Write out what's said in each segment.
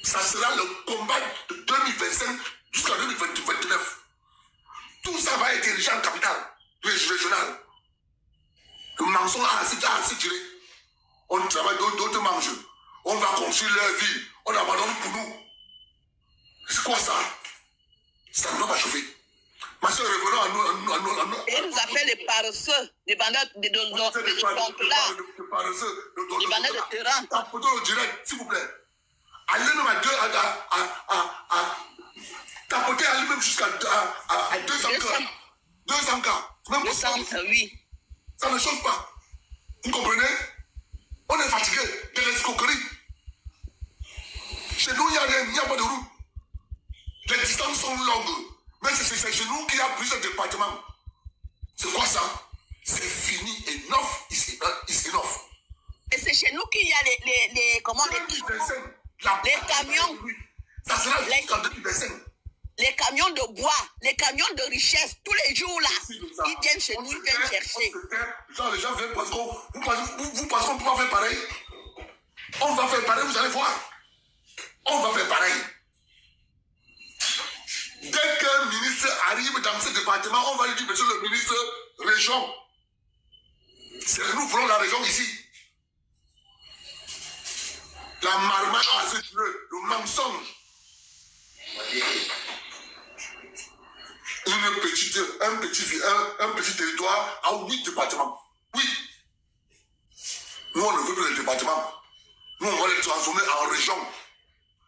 Ça sera le combat de 2025 jusqu'à 2029. Tout ça va être dirigé en capitale régionale. Le mensonge a assez tiré. On travaille, d'autres mangent. On va construire leur vie. On abandonne pour nous. C'est quoi ça? Ça ne va pas chauffer. Ma soeur, revenons à nous. Et nous appelle les paresseux, les bandits de là. Les bandits de terrain. Tapotons le direct, s'il vous plaît. Allez même à tapoter, allez même jusqu'à 200 cas. 200 cas. Même 200, oui. Ça ne chauffe pas. Vous comprenez? On est fatigué de l'escroquerie. Chez nous, il n'y a rien, il n'y a pas de route. Les distances sont longues. Mais c'est chez nous qu'il y a plusieurs départements. C'est quoi ça? C'est fini. Enough is enough. Et c'est chez nous qu'il y a les camions. Ça sera jusqu'en 2025. Les camions de bois, les camions de richesse, tous les jours là, ils viennent chez nous, ils viennent chercher. Les gens viennent parce qu'on vous pensez qu'on ne peut pas faire pareil. On va faire pareil, vous allez voir. On va faire pareil. Dès qu'un ministre arrive dans ce département, on va lui dire, monsieur le ministre, région. C'est nous voulons la région ici. La marmaille a ce le mensonge. Un petit territoire à 8 départements. Oui. Nous, on ne veut plus les départements. Nous, on va les transformer en région.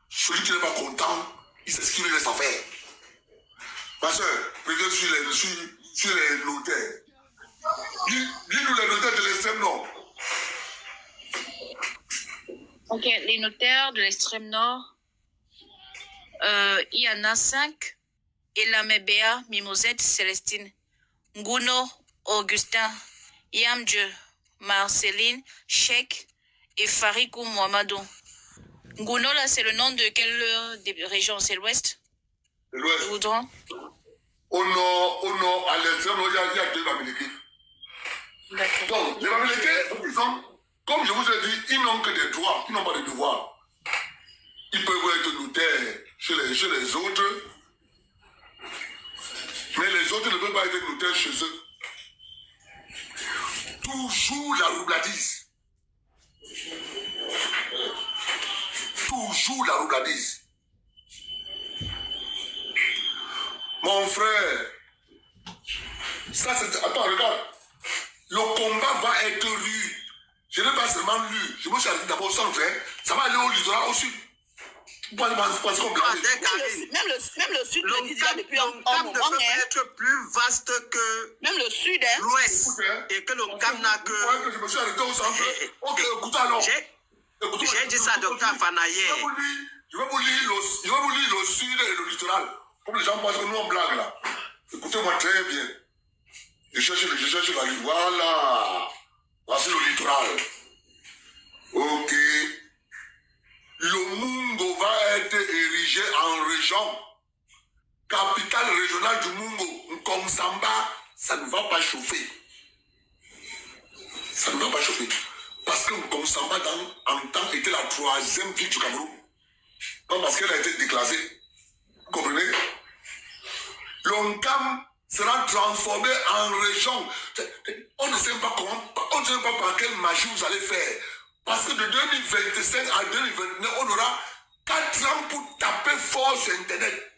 Celui qui n'est pas content, il sait ce qu'il laisse à faire. Ma soeur, regarde sur les notaires. Dis-nous les notaires de l'extrême nord. Ok, les notaires de l'extrême nord, il y en a 5. Elamebea, Mimosette, Célestine, Nguno, Augustin, Yamdje, Marceline, Cheikh et Farikou Mohamedou. Nguno, là, c'est le nom de quelle région? C'est l'ouest? L'ouest. Goudron. Au nord, à l'extrême nord, il y a 2 Bamileke. D'accord. Donc, les Bamileke, ils sont, comme je vous ai dit, ils n'ont que des droits, ils n'ont pas de devoirs. Ils peuvent être notaires chez les autres. Mais les autres ne peuvent pas être notaires chez eux. Toujours la roubladise. Toujours la roubladise. Mon frère, ça c'est... Attends, regarde. Le combat va être rude. Je n'ai pas seulement lu. Je me suis arrêté d'abord sans faire. Ça va aller au littoral au sud. Même le sud le disait depuis un moment. Ne peut pas être plus vaste que même le sud, l'ouest. Et que le CAM n'a que... Je me suis arrêté au centre. Ok, écoutez alors. J'ai dit ça à Dr Fanaye. Je vais vous lire le sud et le littoral. Comme les gens pensent que nous on blague là. Écoutez-moi très bien. Je cherche la ligne. Voilà. Voici le littoral. Ok. Le Mungo va être érigé en région. Capitale régionale du Mungo. Nkonsamba, ça ne va pas chauffer. Ça ne va pas chauffer. Parce que Nkonsamba, en temps, était la 3e ville du Cameroun. Pas parce qu'elle a été déclassée. Vous comprenez? L'Onkam sera transformé en région. On ne sait pas comment, on ne sait pas par quelle magie vous allez faire. Parce que de 2025 à 2029, on aura 4 ans pour taper fort sur Internet.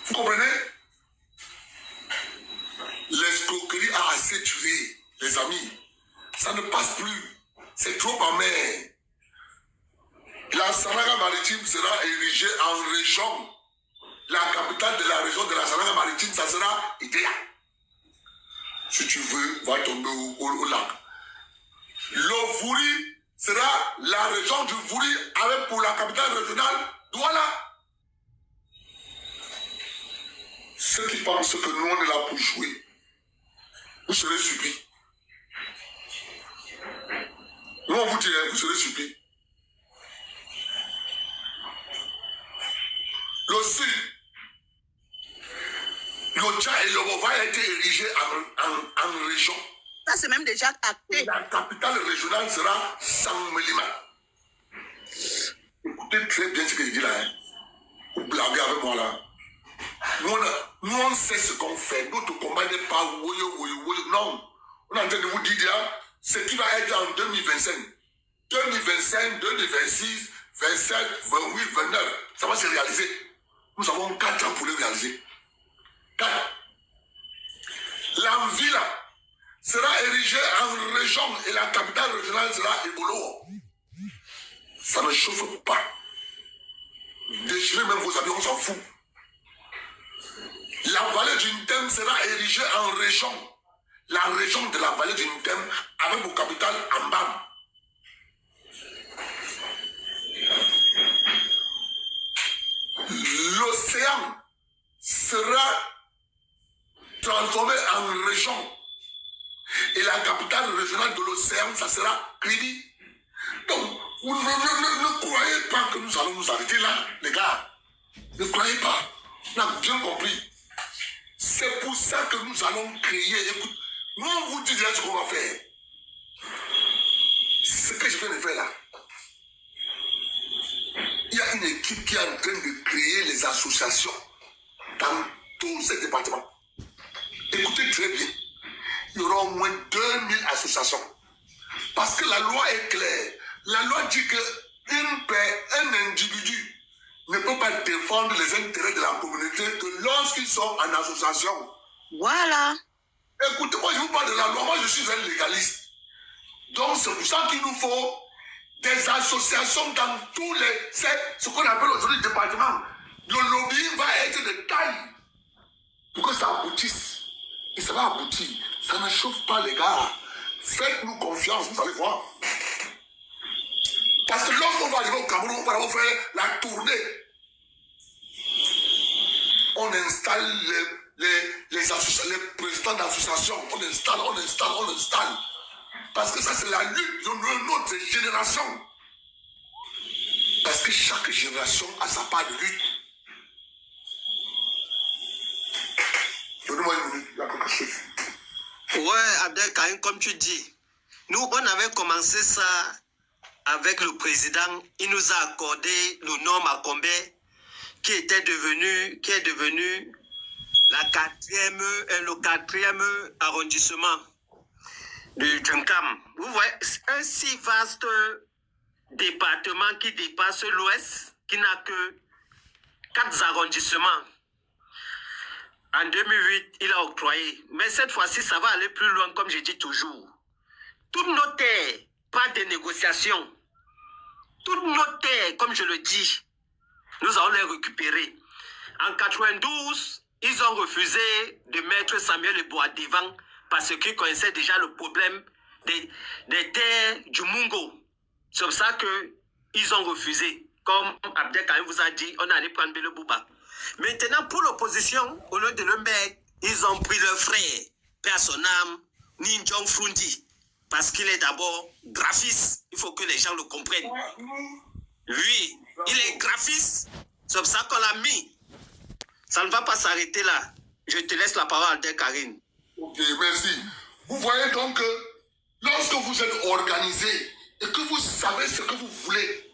Vous comprenez? L'escroquerie a assez tué, les amis. Ça ne passe plus. C'est trop amer. La Sanaga maritime sera érigée en région. La capitale de la région de la Sanaga maritime, ça sera Idéa. Si tu veux, va tomber au lac. Le Vouri sera la région du Vouri avec pour la capitale régionale Douala. Ceux qui pensent que nous on est là pour jouer, vous serez surpris. Nous on vous dirait, vous serez surpris. Le sud, le Tchad et le Bobo va être érigé en région. Ça, c'est même déjà acté. La capitale régionale sera Sanmelima. Écoutez très bien ce que je dis là. Hein. Vous blaguez avec moi là. Nous, on sait ce qu'on fait. Notre combat n'est pas non. On est en train de vous dire déjà ce qui va être en 2025. 2025, 2026, 27, 28, 29. Ça va se réaliser. Nous avons 4 ans pour le réaliser. 4. La ville sera érigée en région et la capitale régionale sera Ebolo. Ça ne chauffe pas. Déchirez même vos habits, on s'en fout. La vallée du Ntem sera érigée en région. La région de la vallée du Ntem avec pour capitale Ambam. L'océan sera transformé en région. Et la capitale régionale de l'océan, ça sera Kribi. Donc, ne croyez pas que nous allons nous arrêter là, les gars. Ne croyez pas. On a bien compris. C'est pour ça que nous allons créer. Écoute, nous on vous dit déjà ce qu'on va faire. Ce que je viens de faire là. Il y a une équipe qui est en train de créer les associations dans tous ces départements. Écoutez très bien. Il y aura au moins 2000 associations. Parce que la loi est claire. La loi dit qu'un individu ne peut pas défendre les intérêts de la communauté que lorsqu'ils sont en association. Voilà. Écoutez, moi je vous parle de la loi, moi je suis un légaliste. Donc c'est pour ça qu'il nous faut des associations dans tous les... C'est ce qu'on appelle aujourd'hui le département. Le lobbying va être de taille pour que ça aboutisse. Et ça va aboutir. Ça ne chauffe pas les gars. Faites-nous confiance, vous allez voir. Parce que lorsqu'on va arriver au Cameroun, on va faire la tournée. On installe les présidents d'associations. On installe. Parce que ça, c'est la lutte de notre génération. Parce que chaque génération a sa part de lutte. Donnez-moi une minute, il y a quelque chose. Ouais, Abdelkarim, comme tu dis, nous, on avait commencé ça avec le président. Il nous a accordé le nom Macombé, qui est devenu le quatrième arrondissement du Djunkam. Vous voyez, un si vaste département qui dépasse l'Ouest, qui n'a que 4 arrondissements. En 2008, il a octroyé. Mais cette fois-ci, ça va aller plus loin, comme je dis toujours. Toutes nos terres, pas de négociations. Toutes nos terres, comme je le dis, nous allons les récupérer. En 92, ils ont refusé de mettre Samuel Eboa devant parce qu'ils connaissaient déjà le problème des terres du Mungo. C'est pour ça qu'ils ont refusé. Comme Abdelkarim vous a dit, on allait prendre le Bouba. Maintenant, pour l'opposition, au lieu de le mettre, ils ont pris leur frère, père son âme, Ninjong Frundi, parce qu'il est d'abord graphiste. Il faut que les gens le comprennent. Lui, il est graphiste. C'est pour ça qu'on l'a mis. Ça ne va pas s'arrêter là. Je te laisse la parole, Abdelkarim. Ok, merci. Vous voyez donc que lorsque vous êtes organisé et que vous savez ce que vous voulez,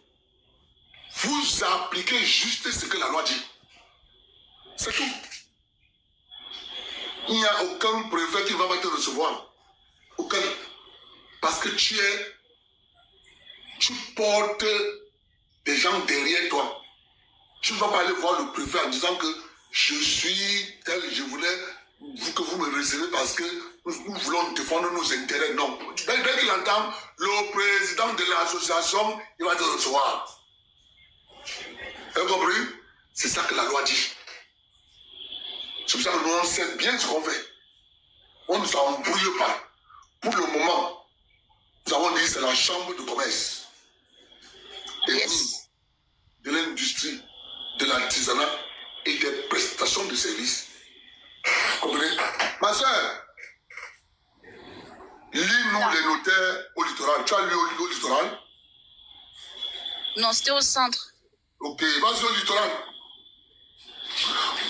vous appliquez juste ce que la loi dit. C'est tout. Il n'y a aucun préfet qui va te recevoir. Aucun. Parce que tu portes des gens derrière toi. Tu ne vas pas aller voir le préfet en disant que je suis tel, je voulais que vous me recevez parce que nous voulons défendre nos intérêts. Non. Dès qu'il entend le président de l'association, il va te recevoir. Vous avez compris? C'est ça que la loi dit. C'est pour ça que nous, on sait bien ce qu'on fait. On ne s'embrouille pas. Pour le moment, nous avons dit que c'est la chambre de commerce, de l'industrie, de l'artisanat et des prestations de services. Comprenez? Ma soeur, lis-nous les notaires au littoral. Tu as lu au littoral? Non, c'était au centre. Ok, vas-y au littoral.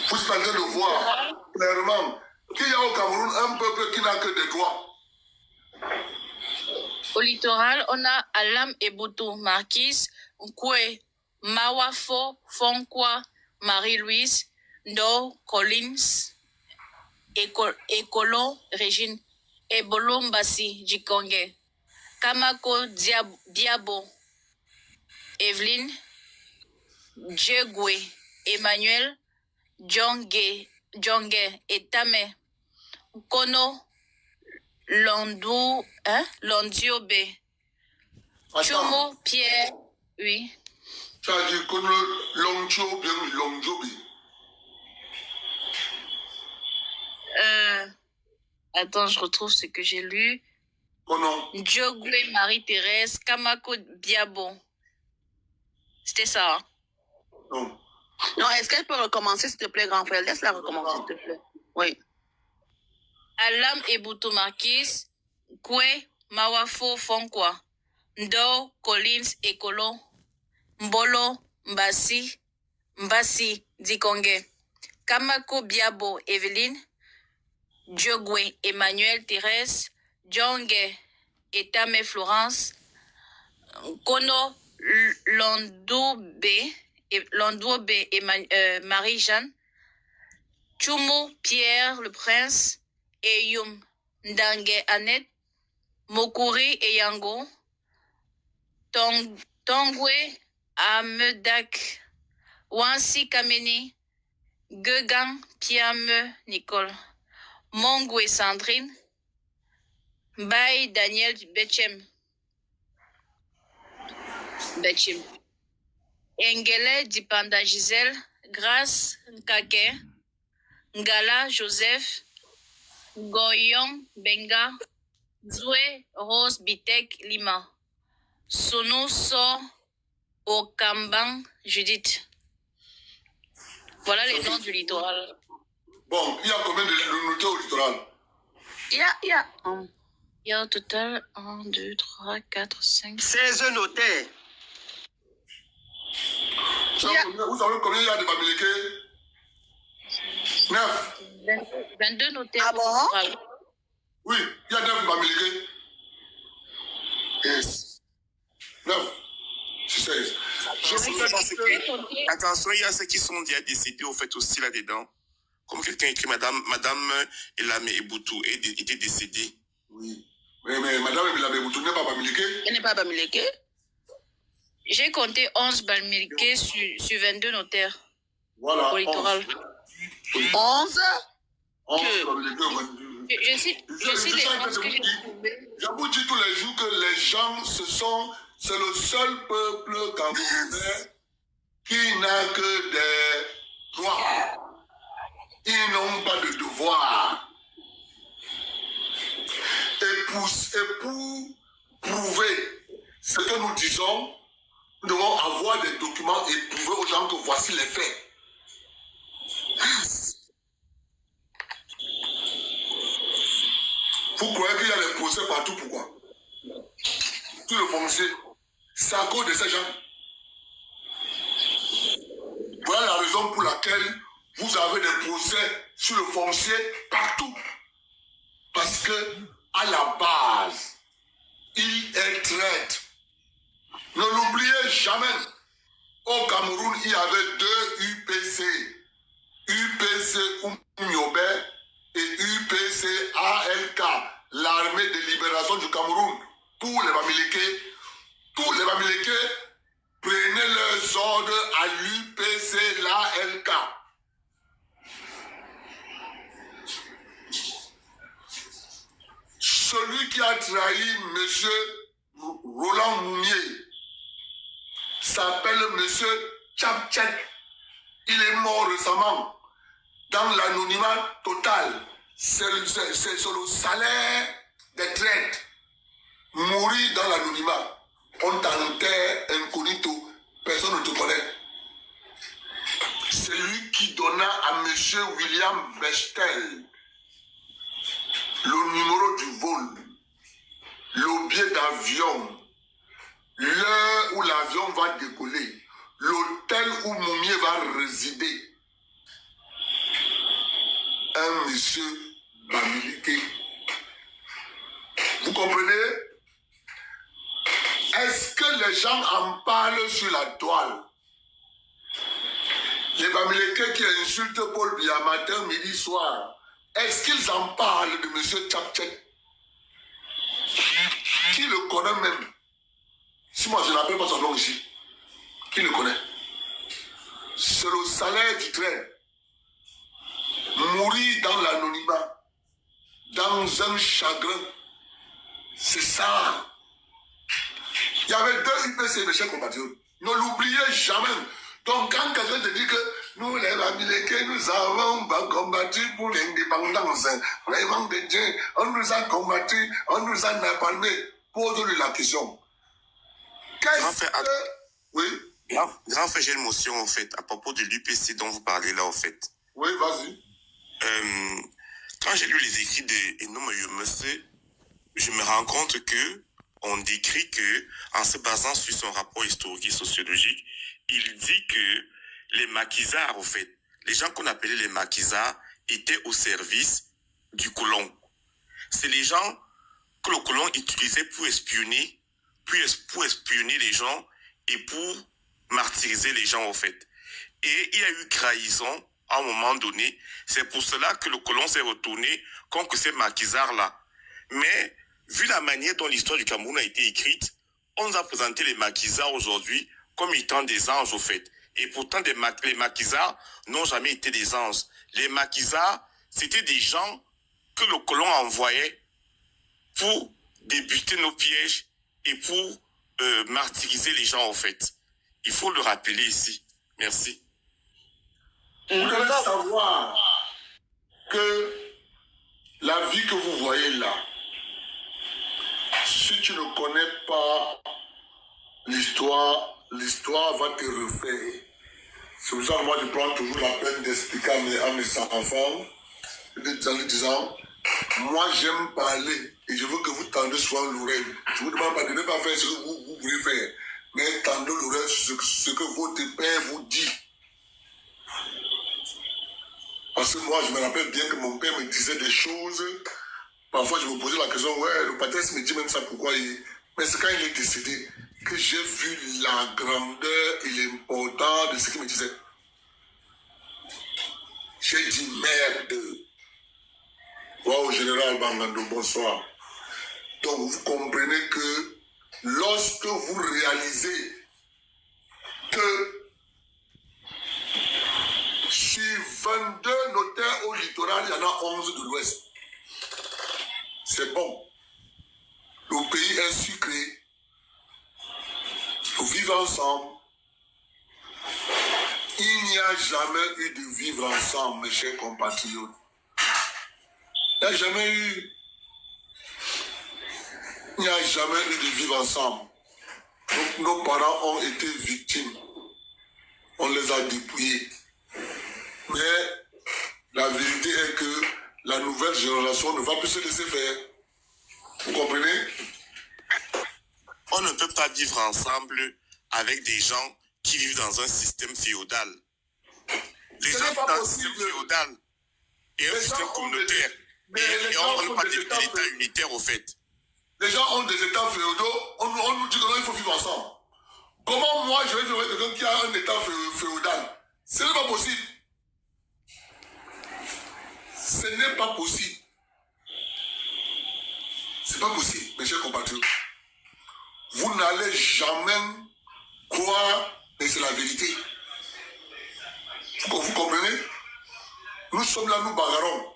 Vous êtes en train de voir clairement qu'il y a au Cameroun un peuple qui n'a que des droits. Au littoral, on a Alam Eboutou, Marquis, Nkwe, Mawafo Fonkwa Marie-Louise Ndo Collins Ekolo Régine Ebolo Mbassi Jikonge Kamako Diabo Evelyne Djegwe Emmanuel Djonge Etame Kono Londiobe Chomo Pierre, oui. Tu as dit Kono Longcho, bien Longjobi. Attends, je retrouve ce que j'ai lu. Kono. Djogwe Marie-Thérèse Kamako Biabo. C'était ça, hein? Non. Non, est-ce qu'elle peut recommencer, s'il te plaît, grand frère? Laisse-la recommencer, s'il te plaît. Oui. Alam Ebuto Marquis, Kwe Mawafo Fonkwa, Ndo Collins Ekolo, Mbolo Mbassi Dikonge, Kamako Biabo Evelyne, Djogwe Emmanuel Thérèse, Djonge Etame Florence, Kono Londoube Marie-Jeanne, Chumo Pierre le Prince, Eyum Ndange Annette, Mokuri Eyango, Tongwe Amedak, Wansi Kameni, Gegang Piame Nicole, Mongwe Sandrine, Bay Daniel Bechem, Engele Dipanda Gisèle, Grace Nkake, Ngala Joseph, Goyong Benga, Zoué Rose Bitek Lima, Sonu So Okambang Judith. Voilà les noms du littoral. Bon, il y a combien de notaires au littoral? Il y a au total 1, 2, 3, 4, 5, 16 notaires. Vous savez combien il y a de Bamileke? 9. 22 notaires. Ah bon? Oui, il y a 9 Bamileke. Yes. 9. 16. Attention, il y a ceux qui sont déjà décédés au fait aussi là-dedans. Comme quelqu'un écrit Madame Elame Eboutou était décédée. Oui. Mais Madame Elame Eboutou n'est pas Bamileke. Elle n'est pas Bamileke? J'ai compté 11 Bamileke sur 22 notaires. Voilà. Au littoral. 11? Je cite les 11 que j'ai trouvés. Je vous dis tous les jours que les gens, c'est le seul peuple camerounais qui n'a que des droits. Ils n'ont pas de devoir. Et pour prouver ce que nous disons, nous devons avoir des documents et prouver aux gens que voici les faits. Vous croyez qu'il y a des procès partout, pourquoi? Tout le foncier, c'est à cause de ces gens. Voilà la raison pour laquelle vous avez des procès sur le foncier partout. Parce que, à la base, il est traître. Ne l'oubliez jamais. Au Cameroun, il y avait 2 UPC. UPC Oumniobé et UPC ALK, l'armée de libération du Cameroun. Pour les Bamileke, tous les Bamileke prenaient leurs ordres à l'UPC, l'ALK. Celui qui a trahi M. Roland Mounier s'appelle M. Tchaptchek. Il est mort récemment dans l'anonymat total. C'est le salaire des traites. Mourir dans l'anonymat. On t'enterre incognito. Personne ne te connaît. C'est lui qui donna à M. William Bestel le numéro du vol, le billet d'avion, l'heure où l'avion va décoller, l'hôtel où Moumier va résider. Un monsieur Bamileke. Vous comprenez? Est-ce que les gens en parlent sur la toile? Les Bamileke qui insultent Paul Biya matin, midi, soir, est-ce qu'ils en parlent de M. Tchapchet? Qui le connaît même? Si moi je n'appelle pas son nom ici, qui le connaît? C'est le salaire du train. Mourir dans l'anonymat, dans un chagrin, c'est ça. Il y avait deux UPC, mes chers compatriotes. Ne l'oubliez jamais. Donc, quand quelqu'un te dit que nous, les Bamileke, nous avons combattu pour l'indépendance, vraiment de Dieu, on nous a combattu, on nous a napalmé, pose-lui la question. Qu'est-ce que... Oui. Grand frère, j'ai une motion, en fait, à propos de l'UPC dont vous parlez là, en fait. Oui, vas-y. Quand j'ai lu les écrits d'Enom Yomese, je me rends compte que on décrit que, en se basant sur son rapport historique et sociologique, il dit que les maquisards, en fait, les gens qu'on appelait les maquisards, étaient au service du colon. C'est les gens que le colon utilisait pour espionner, pour espionner les gens et pour martyriser les gens, en fait. Et il y a eu trahison à un moment donné. C'est pour cela que le colon s'est retourné contre ces maquisards-là. Mais, vu la manière dont l'histoire du Cameroun a été écrite, on nous a présenté les maquisards aujourd'hui comme étant des anges, au fait. Et pourtant, les maquisards n'ont jamais été des anges. Les maquisards, c'était des gens que le colon envoyait pour débuter nos pièges et pour martyriser les gens, en fait. Il faut le rappeler ici. Merci. Vous devez savoir que la vie que vous voyez là, si tu ne connais pas l'histoire va te refaire. C'est pour ça que moi je prends toujours la peine d'expliquer à mes enfants, en leur disant, moi j'aime parler et je veux que vous tendez souvent l'oreille. Je vous demande pas de ne pas faire ce que vous voulez faire, mais tendez l'oreille sur ce que votre père vous dit. Parce que moi je me rappelle bien que mon père me disait des choses. Parfois, je me posais la question, ouais, le patrice me dit même ça, pourquoi il... Mais c'est quand il est décédé que j'ai vu la grandeur et l'importance de ce qu'il me disait. J'ai dit, merde. Waouh, général Bangando, bonsoir. Donc, vous comprenez que lorsque vous réalisez que sur 22 notaires au littoral, il y en a 11 de l'Ouest. C'est bon. Le pays est sucré. Pour vivre ensemble. Il n'y a jamais eu de vivre ensemble, mes chers compatriotes. Il n'y a jamais eu. Il n'y a jamais eu de vivre ensemble. Donc, nos parents ont été victimes. On les a dépouillés. Mais la vérité est que la nouvelle génération ne va plus se laisser faire. Vous comprenez? On ne peut pas vivre ensemble avec des gens qui vivent dans un système féodal. Les gens vivent dans un système féodal et un système communautaire. Et on ne parle pas d'État unitaire, au fait. Les gens ont des États féodaux, on nous dit qu'il faut vivre ensemble. Comment moi je vais vivre avec quelqu'un qui a un État féodal? Ce n'est pas possible. Ce n'est pas possible. C'est pas possible, mes chers compatriotes. Vous n'allez jamais croire, mais c'est la vérité. Vous comprenez? Nous sommes là, nous bagarrons.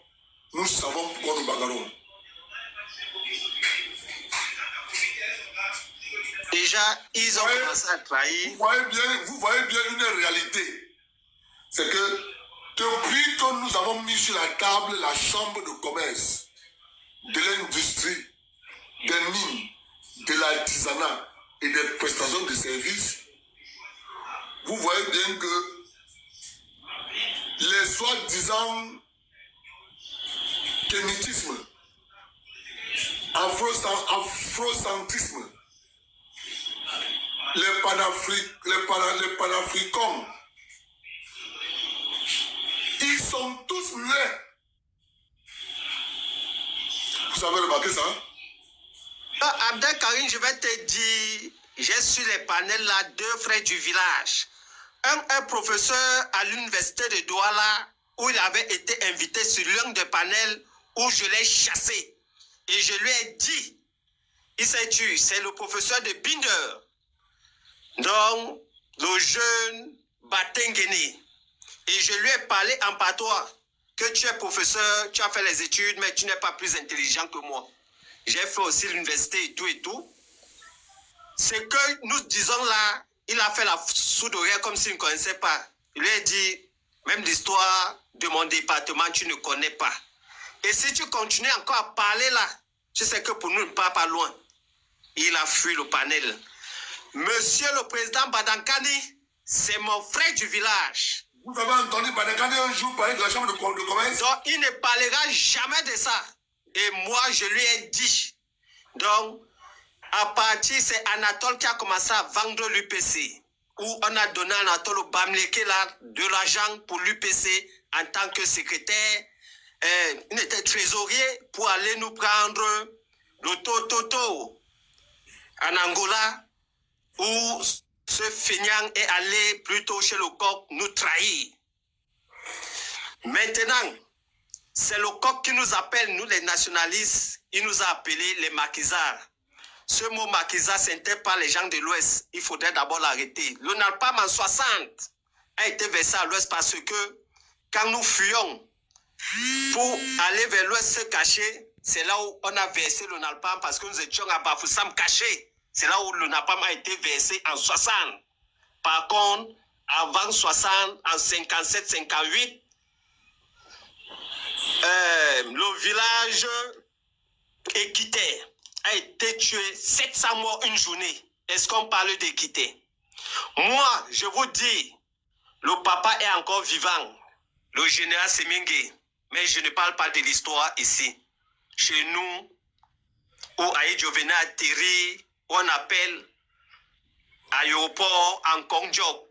Nous savons pourquoi nous bagarrons. Déjà, ils ont commencé à trahir. Vous voyez bien une réalité. C'est que depuis que nous avons mis sur la table la chambre de commerce, de l'industrie, des mines, de l'artisanat et des prestations de services, vous voyez bien que les soi-disant kémitisme, afrocentrisme, les panafricains, ils sont tous nés. Vous avez remarqué ça? Abdel Karim, je vais te dire, j'ai sur les panels là 2 frères du village. un professeur à l'université de Douala où il avait été invité sur l'un des panels où je l'ai chassé. Et je lui ai dit, il s'est tué, c'est le professeur de Binder. Donc, le jeune Batengene. Et je lui ai parlé en patois que tu es professeur, tu as fait les études, mais tu n'es pas plus intelligent que moi. J'ai fait aussi l'université et tout et tout. Ce que nous disons là, il a fait la sourde oreille comme s'il ne connaissait pas. Il lui a dit, même l'histoire de mon département, tu ne connais pas. Et si tu continues encore à parler là, tu sais que pour nous, il ne part pas loin. Il a fui le panel. Monsieur le président Badankani, c'est mon frère du village. Vous avez entendu Badankani un jour parler de la chambre de commerce? Donc, il ne parlera jamais de ça. Et moi, je lui ai dit. Donc, à partir, c'est Anatole qui a commencé à vendre l'UPC. Où on a donné à Anatole Bamleke là, de l'argent pour l'UPC en tant que secrétaire. Il était trésorier pour aller nous prendre le Toto en Angola, où ce feignant est allé plutôt chez le coq nous trahir. Maintenant, c'est le coq qui nous appelle, nous les nationalistes, il nous a appelés les maquisards. Ce mot maquisard, ce n'était pas les gens de l'Ouest. Il faudrait d'abord l'arrêter. Le NALPAM en 60 a été versé à l'Ouest parce que quand nous fuyions pour aller vers l'Ouest se cacher, c'est là où on a versé le NALPAM parce que nous étions à Bafoussam cachés. C'est là où le NALPAM a été versé en 60. Par contre, avant 60, en 57, 58, le village Équité a été tué 700 morts une journée. Est-ce qu'on parle d'Équité? Moi, je vous dis, le papa est encore vivant, le général Semingue, mais je ne parle pas de l'histoire ici. Chez nous, où Aïdjo venait atterrir, on appelle aéroport en Kongdiok,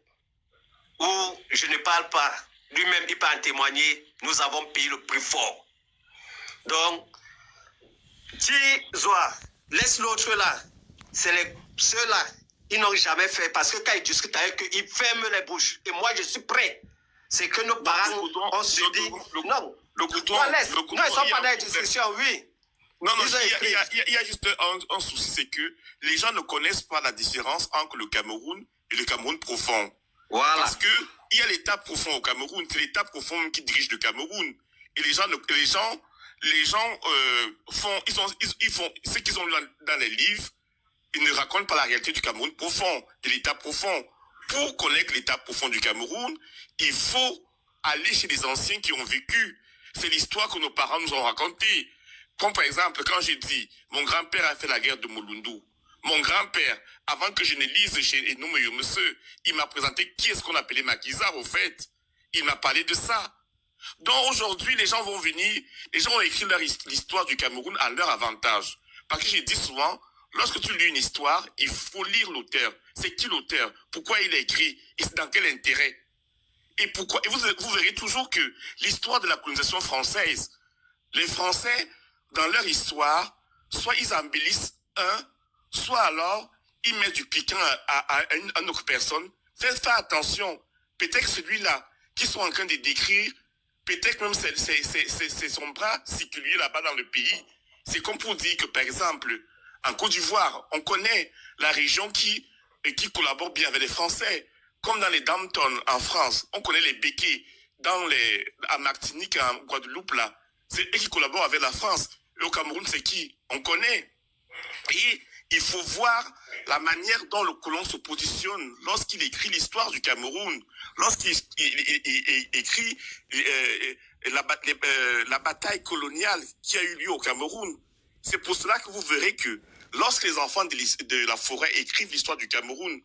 où je ne parle pas. Lui-même, il peut en témoigner, nous avons payé le prix fort. Donc, Zoa, laisse l'autre là. C'est ceux-là, ils n'ont jamais fait. Parce que quand ils discutent avec eux, ils ferment les bouches. Et moi, je suis prêt. C'est que nos parents ont se dit... Non, ils ne sont pas dans la discussion, oui. Non, il y a juste un souci, c'est que les gens ne connaissent pas la différence entre le Cameroun et le Cameroun profond. Voilà. Parce que il y a l'État profond au Cameroun, c'est l'État profond qui dirige le Cameroun. Et les gens font ce qu'ils ont dans les livres, ils ne racontent pas la réalité du Cameroun profond, de l'État profond. Pour connaître l'État profond du Cameroun, il faut aller chez les anciens qui ont vécu. C'est l'histoire que nos parents nous ont racontée. Comme par exemple, quand j'ai dit, mon grand-père a fait la guerre de Molundu. Mon grand-père, avant que je ne lise chez Enoum Yomese, il m'a présenté qui est-ce qu'on appelait maquisard au fait. Il m'a parlé de ça. Donc aujourd'hui, les gens vont venir, les gens ont écrit l'histoire du Cameroun à leur avantage. Parce que j'ai dit souvent, lorsque tu lis une histoire, il faut lire l'auteur. C'est qui l'auteur? Pourquoi il a écrit? Et c'est dans quel intérêt? Et pourquoi? Et vous verrez toujours que l'histoire de la colonisation française, les Français, dans leur histoire, soit ils embellissent soit alors ils mettent du piquant à une autre personne. Faites attention. Peut-être celui-là qui sont en train de décrire, peut-être même c'est son bras circulier là-bas dans le pays. C'est comme pour dire que, par exemple, en Côte d'Ivoire, on connaît la région qui collabore bien avec les Français. Comme dans les Dom-Tom en France, on connaît les Béquets. À Martinique, en Guadeloupe, là, c'est eux qui collaborent avec la France. Et au Cameroun, c'est qui? On connaît. Et il faut voir la manière dont le colon se positionne lorsqu'il écrit l'histoire du Cameroun, lorsqu'il écrit la bataille coloniale qui a eu lieu au Cameroun. C'est pour cela que vous verrez que lorsque les enfants de la forêt écrivent l'histoire du Cameroun,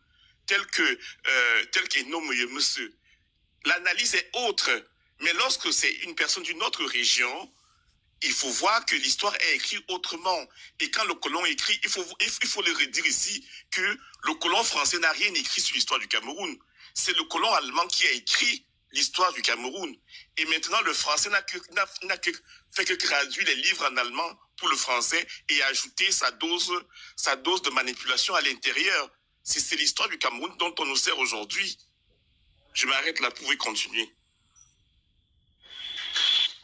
tel qu'est nommé monsieur, l'analyse est autre. Mais lorsque c'est une personne d'une autre région, il faut voir que l'histoire est écrite autrement. Et quand le colon écrit, il faut le redire ici que le colon français n'a rien écrit sur l'histoire du Cameroun. C'est le colon allemand qui a écrit l'histoire du Cameroun. Et maintenant, le français n'a fait que traduire les livres en allemand pour le français et ajouter sa dose de manipulation à l'intérieur. C'est l'histoire du Cameroun dont on nous sert aujourd'hui. Je m'arrête là, vous pouvez continuer.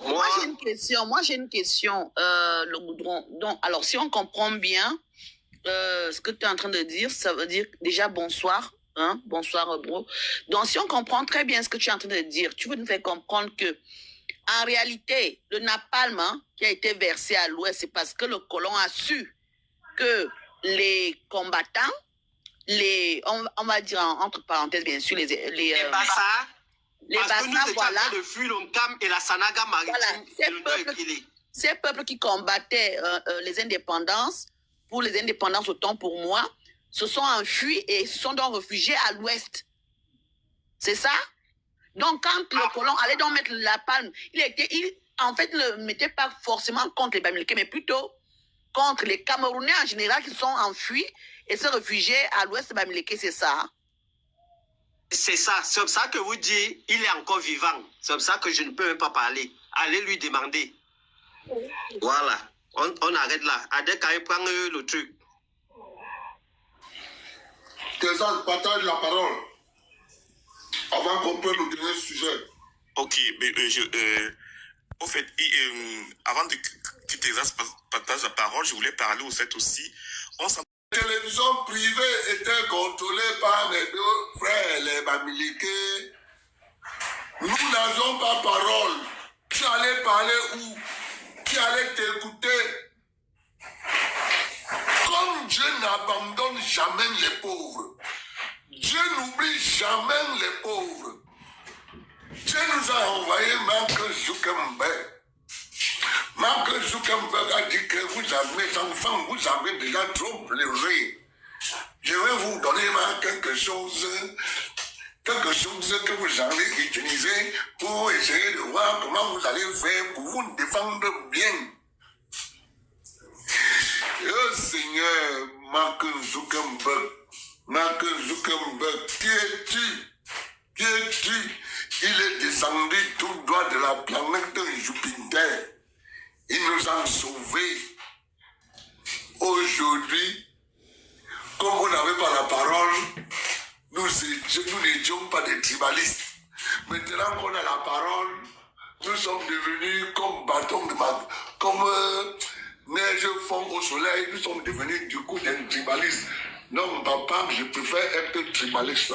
Moi, j'ai une question. Le goudron. Donc, alors, si on comprend bien ce que tu es en train de dire, ça veut dire déjà bonsoir. Hein? Bonsoir, bro. Donc, si on comprend très bien ce que tu es en train de dire, tu veux nous faire comprendre que, en réalité, le napalm qui a été versé à l'ouest, c'est parce que le colon a su que les combattants, on va dire entre parenthèses, bien sûr, les Bassa. Parce que nous étions voilà. de fuir l'ONCAM et la Sanaga maritime. Voilà, ces peuples qui combattaient les indépendances, pour les indépendances autant pour moi, se sont enfuis et se sont donc réfugiés à l'ouest. C'est ça? Donc quand le colon allait donc mettre la palme, en fait, ne mettait pas forcément contre les Bamileke, mais plutôt contre les Camerounais en général qui sont enfuis et se réfugiés à l'ouest de Bamileke, c'est ça? C'est ça. C'est comme ça que vous dites, il est encore vivant. C'est comme ça que je ne peux même pas parler. Allez lui demander. Voilà. On arrête là. Adek a prend le truc. Tezan, partage la parole. Avant qu'on prenne le dernier sujet. Ok, mais au fait, avant que Tezan partage la parole, je voulais parler au fait aussi. La télévision privée était contrôlée par mes deux frères, les Bamileke. Nous n'avions pas parole. Tu allais parler où? Qui allait t'écouter? Comme Dieu n'abandonne jamais les pauvres, Dieu n'oublie jamais les pauvres. Dieu nous a envoyé Mark Zuckerberg. Mark Zuckerberg a dit que vous avez, enfants, vous avez déjà trop pleuré. Je vais vous donner quelque chose que vous allez utiliser pour essayer de voir comment vous allez faire pour vous défendre bien. Oh Seigneur, Mark Zuckerberg, qui es-tu? Qui es-tu? Il est descendu tout droit de la planète Jupiter. Il nous a sauvés. Aujourd'hui, comme vous n'avez pas la parole, nous n'étions pas des tribalistes. Maintenant qu'on a la parole, nous sommes devenus comme bâtons de mag, comme neige fond au soleil, nous sommes devenus du coup des tribalistes. Non, papa, je préfère être tribaliste.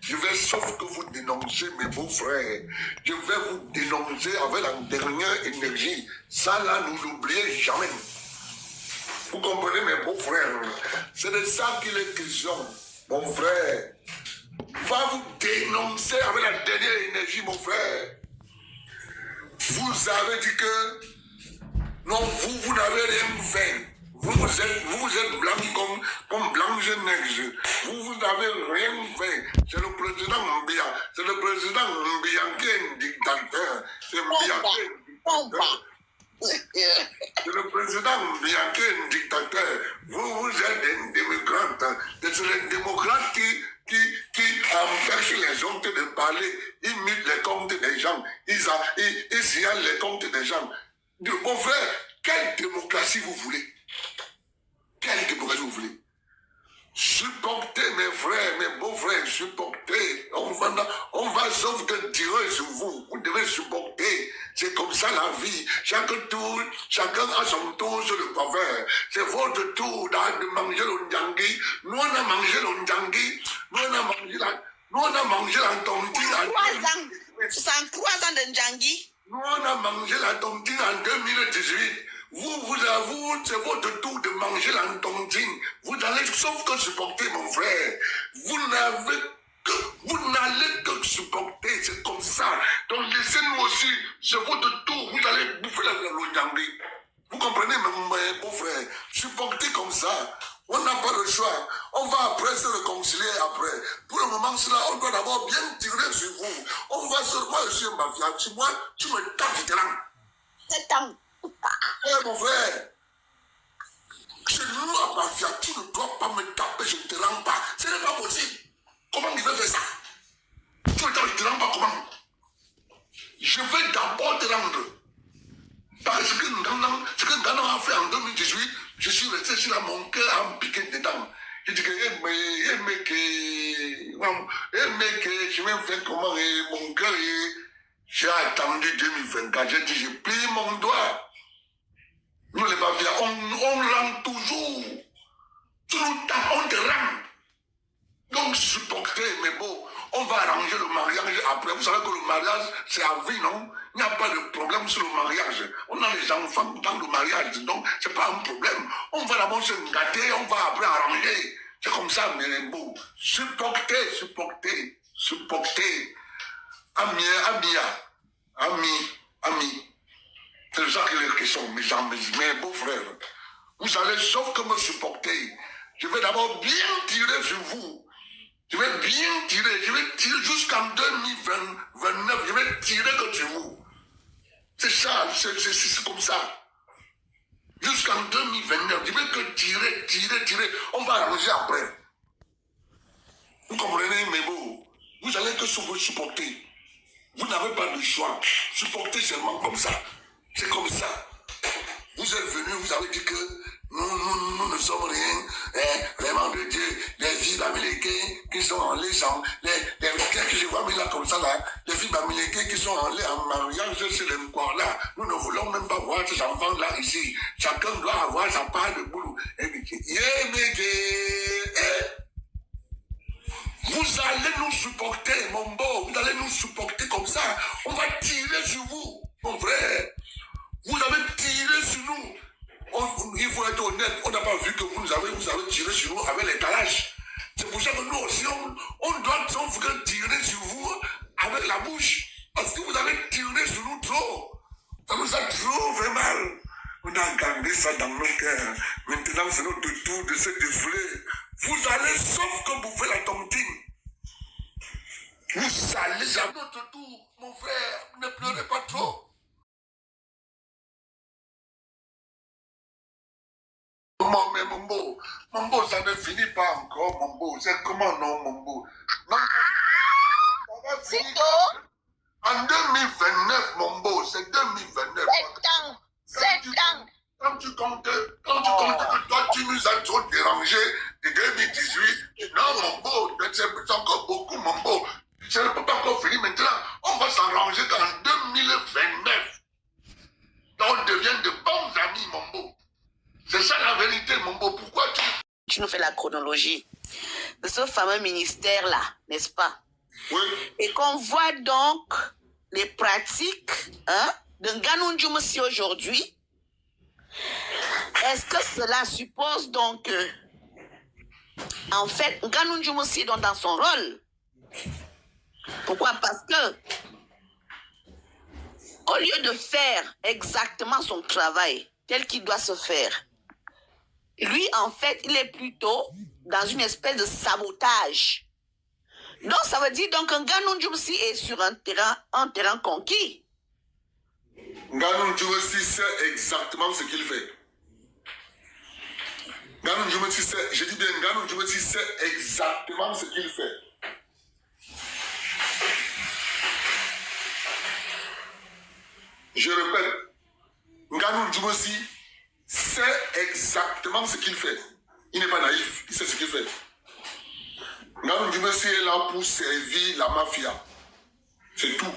Je vais, sauf que vous dénoncez mes beaux-frères, je vais vous dénoncer avec la dernière énergie. Ça, là, nous n'oubliez jamais. Vous comprenez, mes beaux-frères? C'est de ça qu'il est question. Mon frère va vous dénoncer avec la dernière énergie, mon frère. Vous avez dit que non, vous n'avez rien fait. Vous êtes blanc comme Blanche Neige. Vous n'avez rien fait. C'est le président Mbia. C'est le président Mbia qui est un dictateur. C'est Mbia qui est un dictateur. C'est le président Mbia qui est un dictateur. Vous êtes des démocrates. C'est les démocrates qui empêchent les autres de parler. Ils mutent les comptes des gens. Ils signalent les comptes des gens. Mon frère, quelle démocratie vous voulez? Quelle démocratie vous voulez? Supportez mes frères, mes beaux-frères, supportez. On va sauf de tirer sur vous. Vous devez supporter. C'est comme ça la vie. Chacun a son tour sur le couvert. C'est votre tour de manger le ndjangi. Nous on a mangé le ndjangi. Nous on a mangé la tontine. 63 ans de ndjangi. Nous on a mangé la tontine en 2018. Vous avouez, c'est votre tour de manger la tontine. Vous allez sauf que supporter, mon frère. Vous n'allez que supporter, c'est comme ça. Donc laissez-nous aussi, c'est votre tour, vous allez bouffer la ndjangi. Vous comprenez, mes beaux frères? Supportez comme ça. On n'a pas le choix. On va après se réconcilier après. Pour le moment, cela, on doit d'abord bien tirer sur vous. On va seulement aussi un mafia. Tu me tapes, tu te rends. C'est temps. Eh mon frère, chez nous à mafia, tu ne dois pas me taper, je ne te rends pas. Ce n'est pas possible. Comment il veut faire ça? Tu ne te rends pas comment? Je vais d'abord te rendre. Parce que ce que Ghana a fait en 2018, je suis resté sur mon cœur à me piquer dedans. Je dis que, je vais faire comment, mon cœur, j'ai attendu 2024. J'ai dit, j'ai plié mon doigt. Nous, les mafias, on rend toujours. Tout le temps, on te rend. Donc, supporter, mais bon, on va arranger le mariage après. Vous savez que le mariage, c'est à vie, non? Il n'y a pas de problème sur le mariage. On a les enfants dans le mariage, donc c'est pas un problème. On va d'abord se gâter, on va après arranger. C'est comme ça, mais bon, supporter. Ami. C'est ça qu'il est question, mes beaux frères. Vous allez sauf que me supporter. Je vais d'abord bien tirer sur vous. Je vais bien tirer. Je vais tirer jusqu'en 2029. Je vais tirer que sur vous. C'est ça, c'est comme ça. Jusqu'en 2029. Je vais que tirer. On va arranger après. Vous comprenez, mes beaux? Vous allez que vous supporter. Vous n'avez pas de choix. Supportez seulement comme ça. C'est comme ça. Vous êtes venus, vous avez dit que nous ne sommes rien, vraiment de Dieu. Les filles américaines qui sont en légende, les que je vois là comme ça là, les filles américaines qui sont en mariage sur les corps là, nous ne voulons même pas voir ces enfants là ici. Chacun doit avoir sa part de boulot. Vous allez nous supporter, mon beau, vous allez nous supporter comme ça. On va tirer sur vous, mon frère. Vous avez tiré sur nous. Il faut être honnête, on n'a pas vu que vous avez tiré sur nous avec les calages. C'est pour ça que nous aussi, on doit tirer sur vous avec la bouche. Parce que vous avez tiré sur nous trop. Ça nous a trop fait mal. On a gardé ça dans nos cœurs. Maintenant, c'est notre tour de se défouler. Vous allez, sauf que vous faites la tontine. Vous allez à notre tour, mon frère. Ne pleurez pas trop. Mon beau, ça ne finit pas encore, mon beau. C'est comment non, mon beau? Non, ça va finir. En 2029, mon beau, c'est 2029. 7 ans. Quand tu comptes que toi, tu nous as trop dérangé de 2018. Non, mon beau, c'est encore beaucoup, mon beau. Ça ne peut pas encore finir maintenant. On va s'arranger qu'en 2029. On devient de bons amis, mon beau. C'est ça la vérité, mon beau. Pourquoi Tu nous fais la chronologie de ce fameux ministère-là, n'est-ce pas? Oui. Et qu'on voit donc les pratiques de Ngannou-Djoumoussi aujourd'hui. Est-ce que cela suppose donc que, en fait, Ngannou-Djoumoussi est donc dans son rôle? Pourquoi? Parce que, au lieu de faire exactement son travail tel qu'il doit se faire, lui, en fait, il est plutôt dans une espèce de sabotage. Donc, ça veut dire donc que Ngannou-Djoumoussi est sur un terrain conquis. Ngannou-Djoumoussi sait exactement ce qu'il fait. Ngannou-Djoumoussi sait, je dis bien, Ngannou-Djoumoussi sait exactement ce qu'il fait. Je répète, Ngannou-Djoumoussi sait exactement ce qu'il fait. Il n'est pas naïf, il sait ce qu'il fait. Ngannou-Djoumoussi est là pour servir la mafia. C'est tout.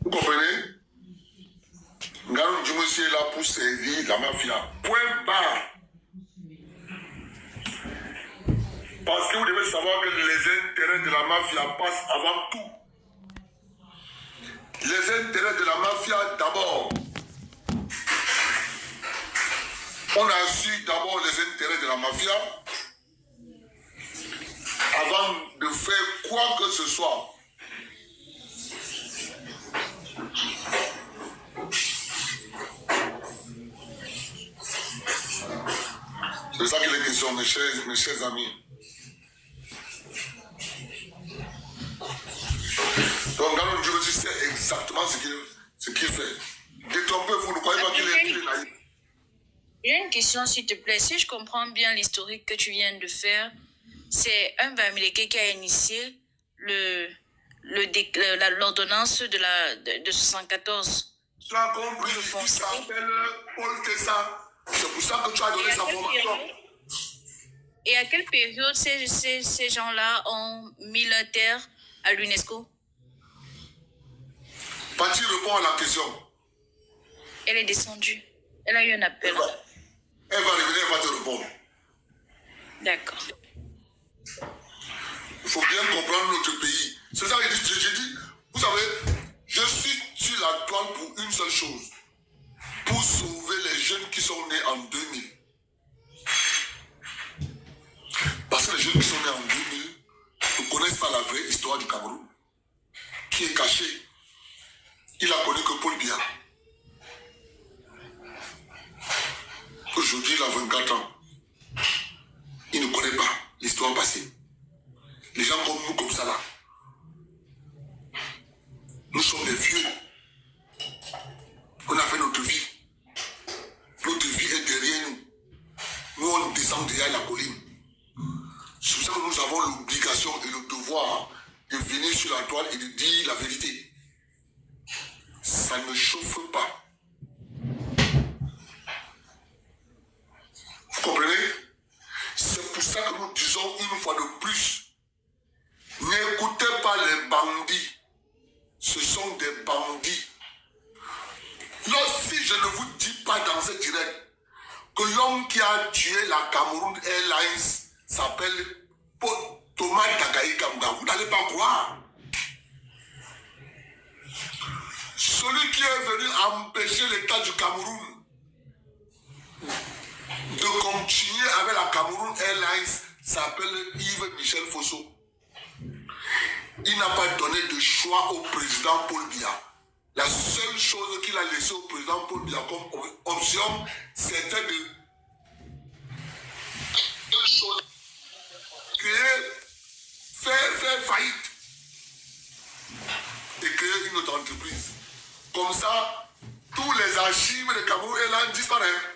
Vous comprenez? Ngannou-Djoumoussi est là pour servir la mafia. Point barre. Parce que vous devez savoir que les intérêts de la mafia passent avant tout. Les intérêts de la mafia d'abord. On a su d'abord les intérêts de la mafia avant de faire quoi que ce soit. C'est ça qu'il est question, mes chers amis. Donc, Ngannou-Djoumoussi sait exactement ce qu'il fait. Détrompez-vous, ne croyez pas qu'il est naïf. J'ai une question, s'il te plaît. Si je comprends bien l'historique que tu viens de faire, c'est un Bamileke qui a initié l'ordonnance de 74. Tu as compris, il s'appelle Paul Tessa. C'est pour ça que tu as donné sa formation. Et à quelle période ces gens-là ont mis leur terre à l'UNESCO? Pati répond à la question. Elle est descendue. Elle a eu un appel. Elle va revenir, elle va te répondre. D'accord. Il faut bien comprendre notre pays. C'est ça que j'ai dit. Vous savez, je suis sur la toile pour une seule chose. Pour sauver les jeunes qui sont nés en 2000. Parce que les jeunes qui sont nés en 2000 ne connaissent pas la vraie histoire du Cameroun. Qui est cachée. Il a connu que Paul Biya. Aujourd'hui, il a 24 ans. Il ne connaît pas l'histoire passée. Les gens comme nous, comme ça là. Nous sommes des vieux. On a fait notre vie. Notre vie est derrière nous. Nous, on descend derrière la colline. C'est pour ça que nous avons l'obligation et le devoir de venir sur la toile et de dire la vérité. Ça ne chauffe pas. Vous comprenez? C'est pour ça que nous disons une fois de plus, n'écoutez pas les bandits. Ce sont des bandits. Si je ne vous dis pas dans ce direct que l'homme qui a tué la Cameroun Airlines s'appelle Thomas Takaï Kamga, vous n'allez pas croire. Celui qui est venu empêcher l'État du Cameroun de continuer avec la Cameroun Airlines s'appelle Yves Michel Fosso. Il n'a pas donné de choix au président Paul Biya. La seule chose qu'il a laissé au président Paul Biya comme option, c'était de faire faillite et créer une autre entreprise. Comme ça, tous les archives de Cameroun Airlines disparaissent.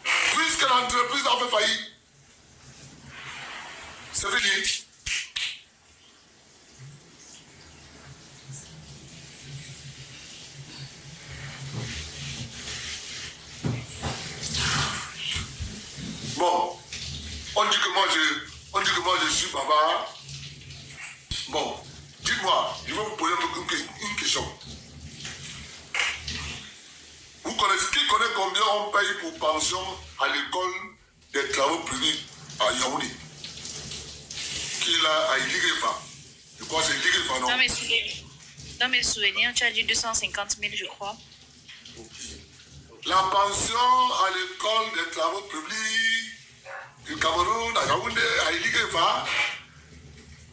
Puisque l'entreprise a fait faillite. C'est fini. Bon, on dit que moi je suis bavard. Bon, dites-moi, je vais vous poser une question. Vous connaissez, qui connaît combien on paye pour pension à l'école des travaux publics à Yaoundé? Qui l'a à Iligrefa? Je crois que c'est Iligrefa, non? Dans mes souvenirs, tu as dit 250 000, je crois. La pension à l'école des travaux publics du Cameroun à Yaoundé, à Iligrefa,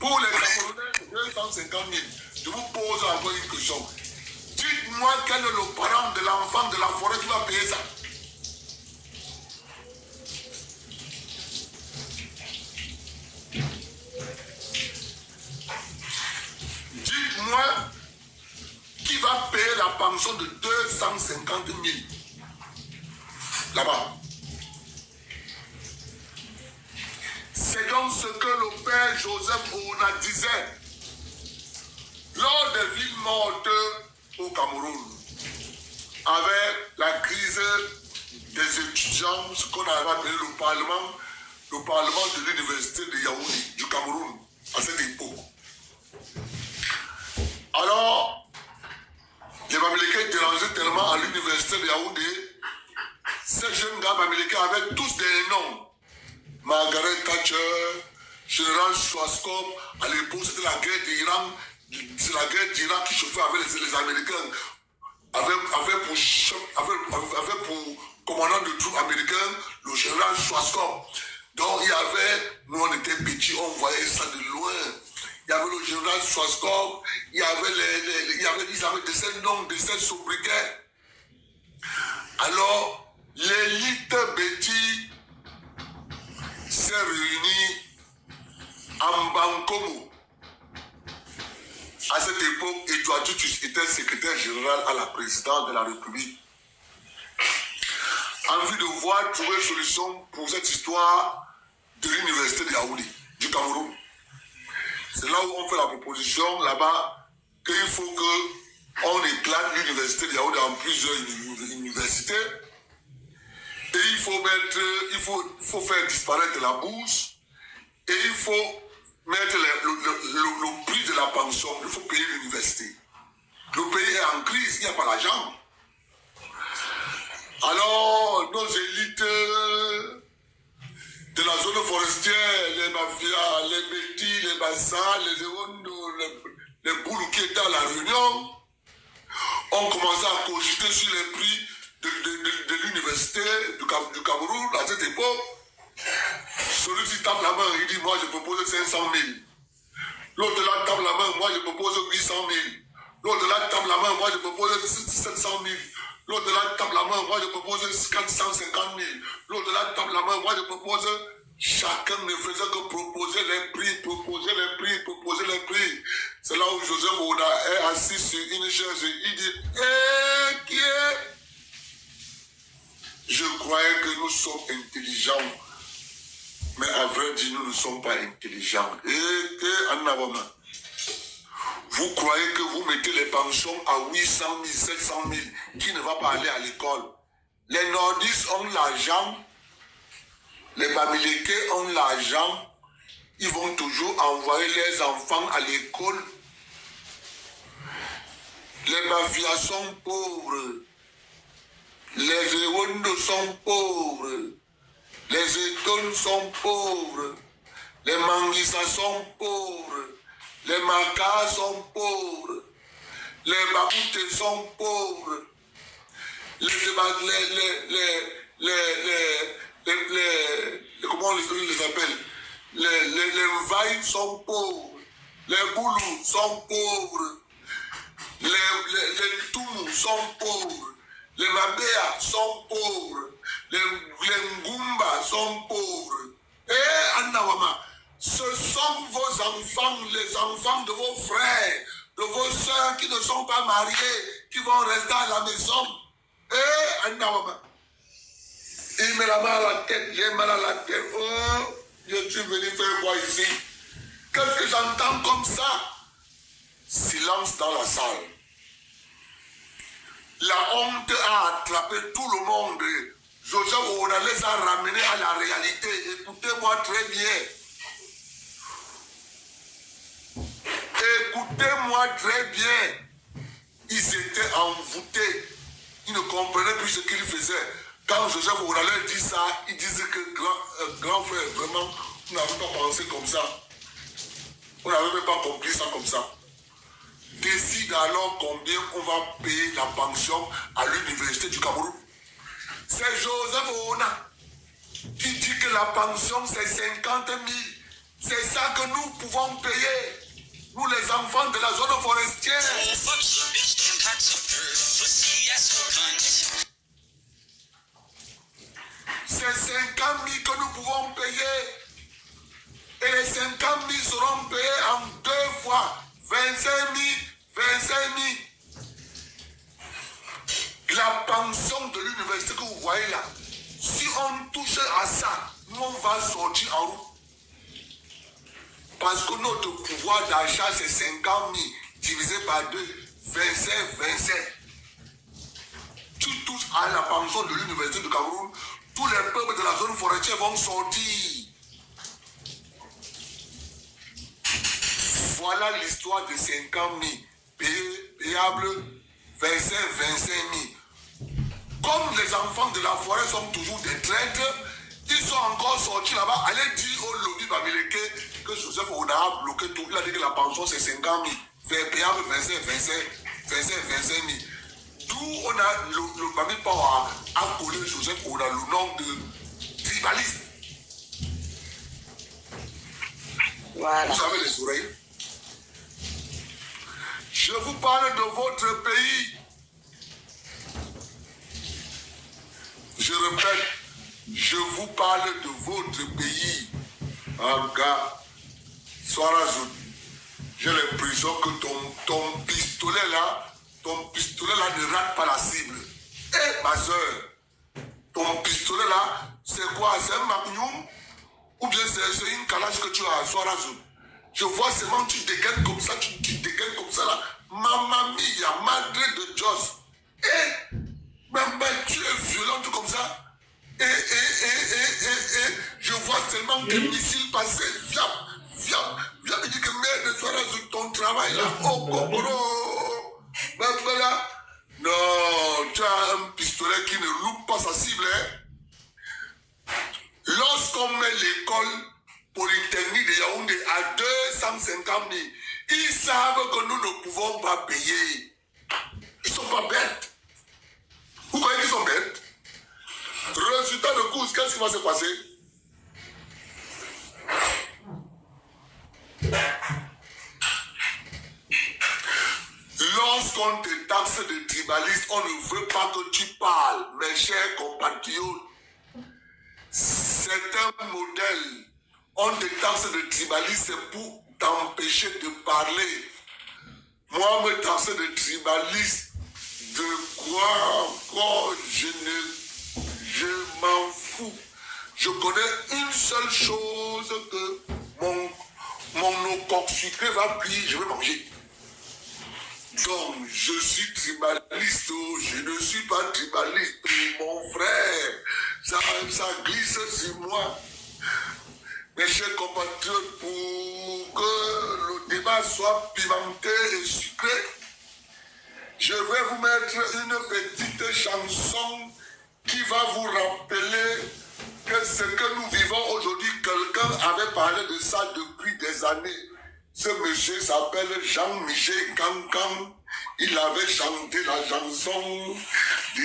pour les Camerounais, c'est 250 000. Je vous pose encore une question. Dites-moi quel est le parent de l'enfant de la forêt qui va payer ça. Dites-moi qui va payer la pension de 250 000 là-bas. C'est donc ce que le père Joseph Ouna disait lors des villes mortes au Cameroun, avec la crise des étudiants, ce qu'on a appelé le parlement de l'université de Yaoundé, du Cameroun, à cette époque. Alors, les Bamileke étaient rangés tellement à l'université de Yaoundé, ces jeunes gars Bamileke avaient tous des noms. Margaret Thatcher, Général Schwarzkopf, à l'époque c'était la guerre d'Iran. C'est la guerre d'Irak qui chauffait avec les Américains, avec pour commandant de troupes américains le général Schwarzkopf. Donc il y avait, nous on était petits, on voyait ça de loin. Il y avait le général Schwarzkopf, il y avait ils avaient de ces noms, de ces sobriquets. Alors l'élite Betty s'est réunie en Bankomo. À cette époque, Edouard Tutus était secrétaire général à la présidence de la République. En vue de voir trouver une solution pour cette histoire de l'université de Yaoundé, du Cameroun. C'est là où on fait la proposition, là-bas, qu'il faut qu'on éclate l'université de Yaoundé en plusieurs universités faut faire disparaître la bourse et il faut mettre le prix de la pension. Il faut payer l'université. Le pays est en crise, il n'y a pas l'argent. Alors, nos élites de la zone forestière, les mafias, les Betty, les Bassa, les Ewondo, les Boulou qui étaient à la réunion, ont commencé à cogiter sur les prix de l'université du Cameroun à cette époque. Celui qui tape la main, il dit, moi je propose 500 000. L'autre là tape la main, moi je propose 800 000. L'autre là tape la main, moi je propose 700 000. L'autre là tape la main, moi je propose 450 000. L'autre là tape la main, moi je propose... Chacun ne faisait que proposer les prix, proposer les prix, proposer les prix. C'est là où Joseph Oda est assis sur une chaise et il dit, qui est? Je croyais que nous sommes intelligents. Mais à vrai dire, nous ne sommes pas intelligents. Vous croyez que vous mettez les pensions à 800 000, 700 000, qui ne va pas aller à l'école? Les nordistes ont l'argent. Les Bamileke ont l'argent, ils vont toujours envoyer les enfants à l'école. Les mafias sont pauvres, les Ewondo sont pauvres, les Etones sont pauvres, les Manguissa sont pauvres, les Makas sont pauvres, les Baboutes sont pauvres, comment on les appelle? Les Mvaïs sont pauvres, les Boulous sont pauvres, les Toumou sont pauvres, les Mabéa sont pauvres, les Ngumba sont pauvres. Et Annawama, ce sont vos enfants, les enfants de vos frères, de vos soeurs qui ne sont pas mariés, qui vont rester à la maison. Et Annawama. Il me la main à la tête, j'ai mal à la tête. Oh, je suis venu faire quoi ici? Qu'est-ce que j'entends comme ça? Silence dans la salle. La honte a attrapé tout le monde. Joseph Oda les a ramenés à la réalité. Écoutez-moi très bien. Écoutez-moi très bien. Ils étaient envoûtés. Ils ne comprenaient plus ce qu'ils faisaient. Quand Joseph Oda leur dit ça, ils disent que grand frère, vraiment, on n'avait pas pensé comme ça. On n'avait même pas compris ça comme ça. Décide alors combien on va payer la pension à l'université du Cameroun. C'est Joseph Oda qui dit que la pension c'est 50 000. C'est ça que nous pouvons payer. Nous les enfants de la zone forestière. C'est 50 000 que nous pouvons payer. Et les 50 000 seront payés en 2 fois. 25 000, 25 000. La pension de l'université que vous voyez là, si on touche à ça, nous on va sortir en route. Parce que notre pouvoir d'achat c'est 50 000 divisé par 2, 25, 25. Tu touches à la pension de l'université de Cameroun, tous les peuples de la zone forestière vont sortir. Voilà l'histoire de 50 000 payables 25 000. Comme les enfants de la forêt sont toujours des traîtres, ils sont encore sortis là-bas. Allez dire au lobby Bamileke que Joseph Oda a bloqué tout. Il a dit que la pension c'est 50 000. Payable 25 000. D'où on a le Bami Power a collé Joseph Oda le nom de tribaliste. Voilà. Vous avez les oreilles? Je vous parle de votre pays. Je répète, je vous parle de votre pays. Aga, Soarazout, j'ai l'impression que ton pistolet là ne rate pas la cible. Eh ma soeur, ton pistolet là, c'est quoi? C'est un Magnum? Ou bien c'est une Kalash que tu as à Soarazout? Je vois seulement tu dégaines comme ça, tu dégaines comme ça là. Mamma mia, madre de Joss. Eh, mais tu es violent comme ça. Je vois seulement des missiles passer. Viens. Il dit que merde, sois sur ton travail là. Oh, Kokoro. Là. Non, tu as un pistolet qui ne loupe pas sa cible. Hein? Lorsqu'on met l'école polytechnique de Yaoundé à 250 000, ils savent que nous ne pouvons pas payer. Ils ne sont pas bêtes. Vous croyez qu'ils sont bêtes? Résultat de course, qu'est-ce qui va se passer? Lorsqu'on te taxe de tribaliste, on ne veut pas que tu parles, mes chers compatriotes. C'est un modèle. On te taxe de tribaliste, c'est pour t'empêcher de parler. Moi, me taxer de tribaliste, de quoi encore, je m'en fous. Je connais une seule chose que mon coq sucré va plier, je vais manger. Donc, je suis tribaliste, je ne suis pas tribaliste, mon frère, ça glisse sur moi. Mes chers compatriotes, pour que le débat soit pimenté et sucré, je vais vous mettre une petite chanson qui va vous rappeler que ce que nous vivons aujourd'hui, quelqu'un avait parlé de ça depuis des années. Ce monsieur s'appelle Jean-Michel Cancan. Il avait chanté la chanson de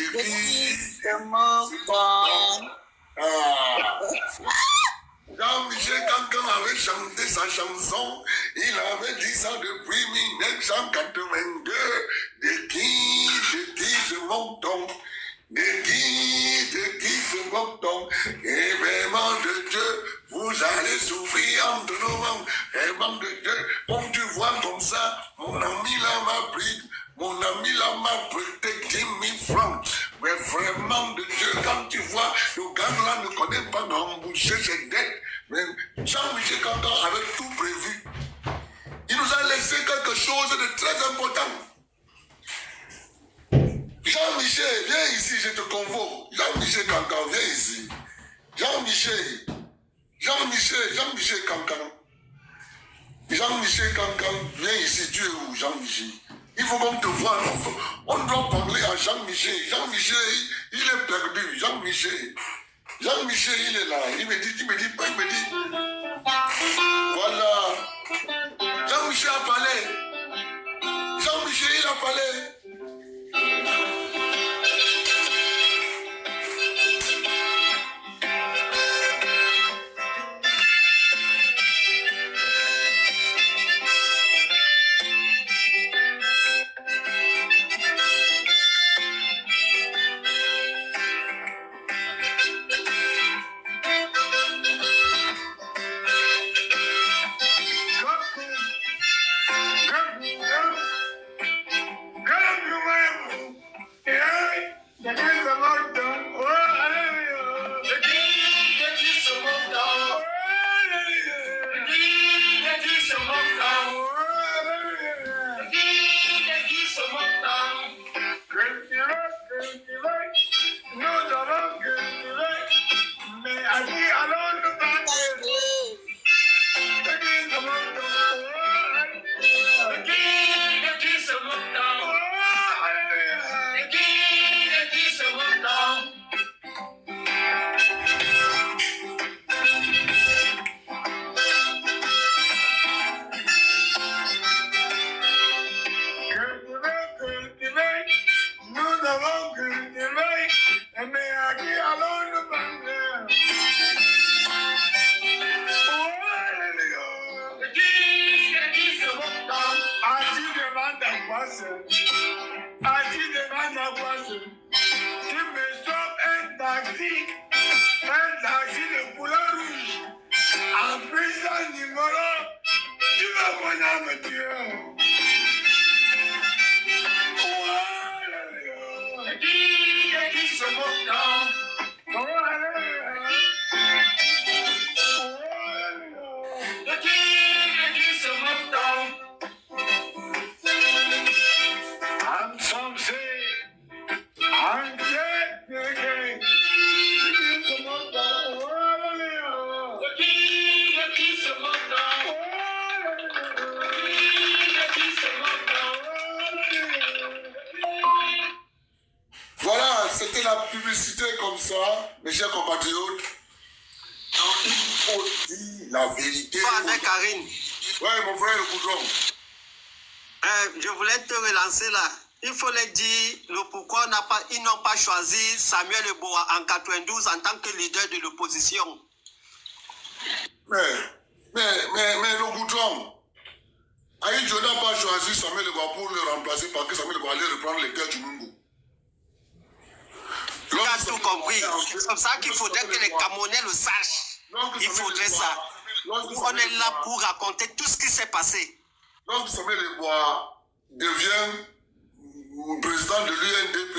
Jean-Michel Cancan avait chanté sa chanson. Il avait dit ça depuis 1982. De qui se moque-t-on? De qui se moque-t-on? Et vraiment de Dieu, vous allez souffrir entre nos mains. Vraiment de Dieu, comme tu vois comme ça, mon ami là m'a pris, mon ami là m'a prêté 10 000 francs. Mais vraiment de Dieu, quand tu vois, le gars là ne connaît pas d'emboucher ses dettes. Mais Jean-Michel Cancan avait tout prévu. Il nous a laissé quelque chose de très important. Jean-Michel, viens ici, je te convoque. Jean-Michel Cancan, viens ici. Jean-Michel Cancan. Jean-Michel Cancan, viens ici. Tu es où, Jean-Michel? Il faut qu'on te voie. On doit parler à Jean-Michel. Jean-Michel, il est perdu. Jean-Michel, il est là. Il me dit. Voilà. Jean-Michel a parlé. Jean-Michel, il a parlé. c'était la publicité comme ça, mes chers compatriotes. Il faut dire la vérité. Avec Karine. Ouais, mon frère, le goudron. Je voulais te relancer là. Il faut leur dire le pourquoi ils n'ont pas choisi Samuel Eboa en 92 en tant que leader de l'opposition. Mais le goudron. Aïdjo n'a pas choisi Samuel Eboa pour le remplacer parce que Samuel Eboa allait reprendre les terres du Mungu. Tu as tout compris. C'est comme ça qu'il faudrait que les Camerounais le sachent. Il faudrait ça. On est là pour raconter tout ce qui s'est passé. Lorsque Samuel Eboa devient président de l'UNDP,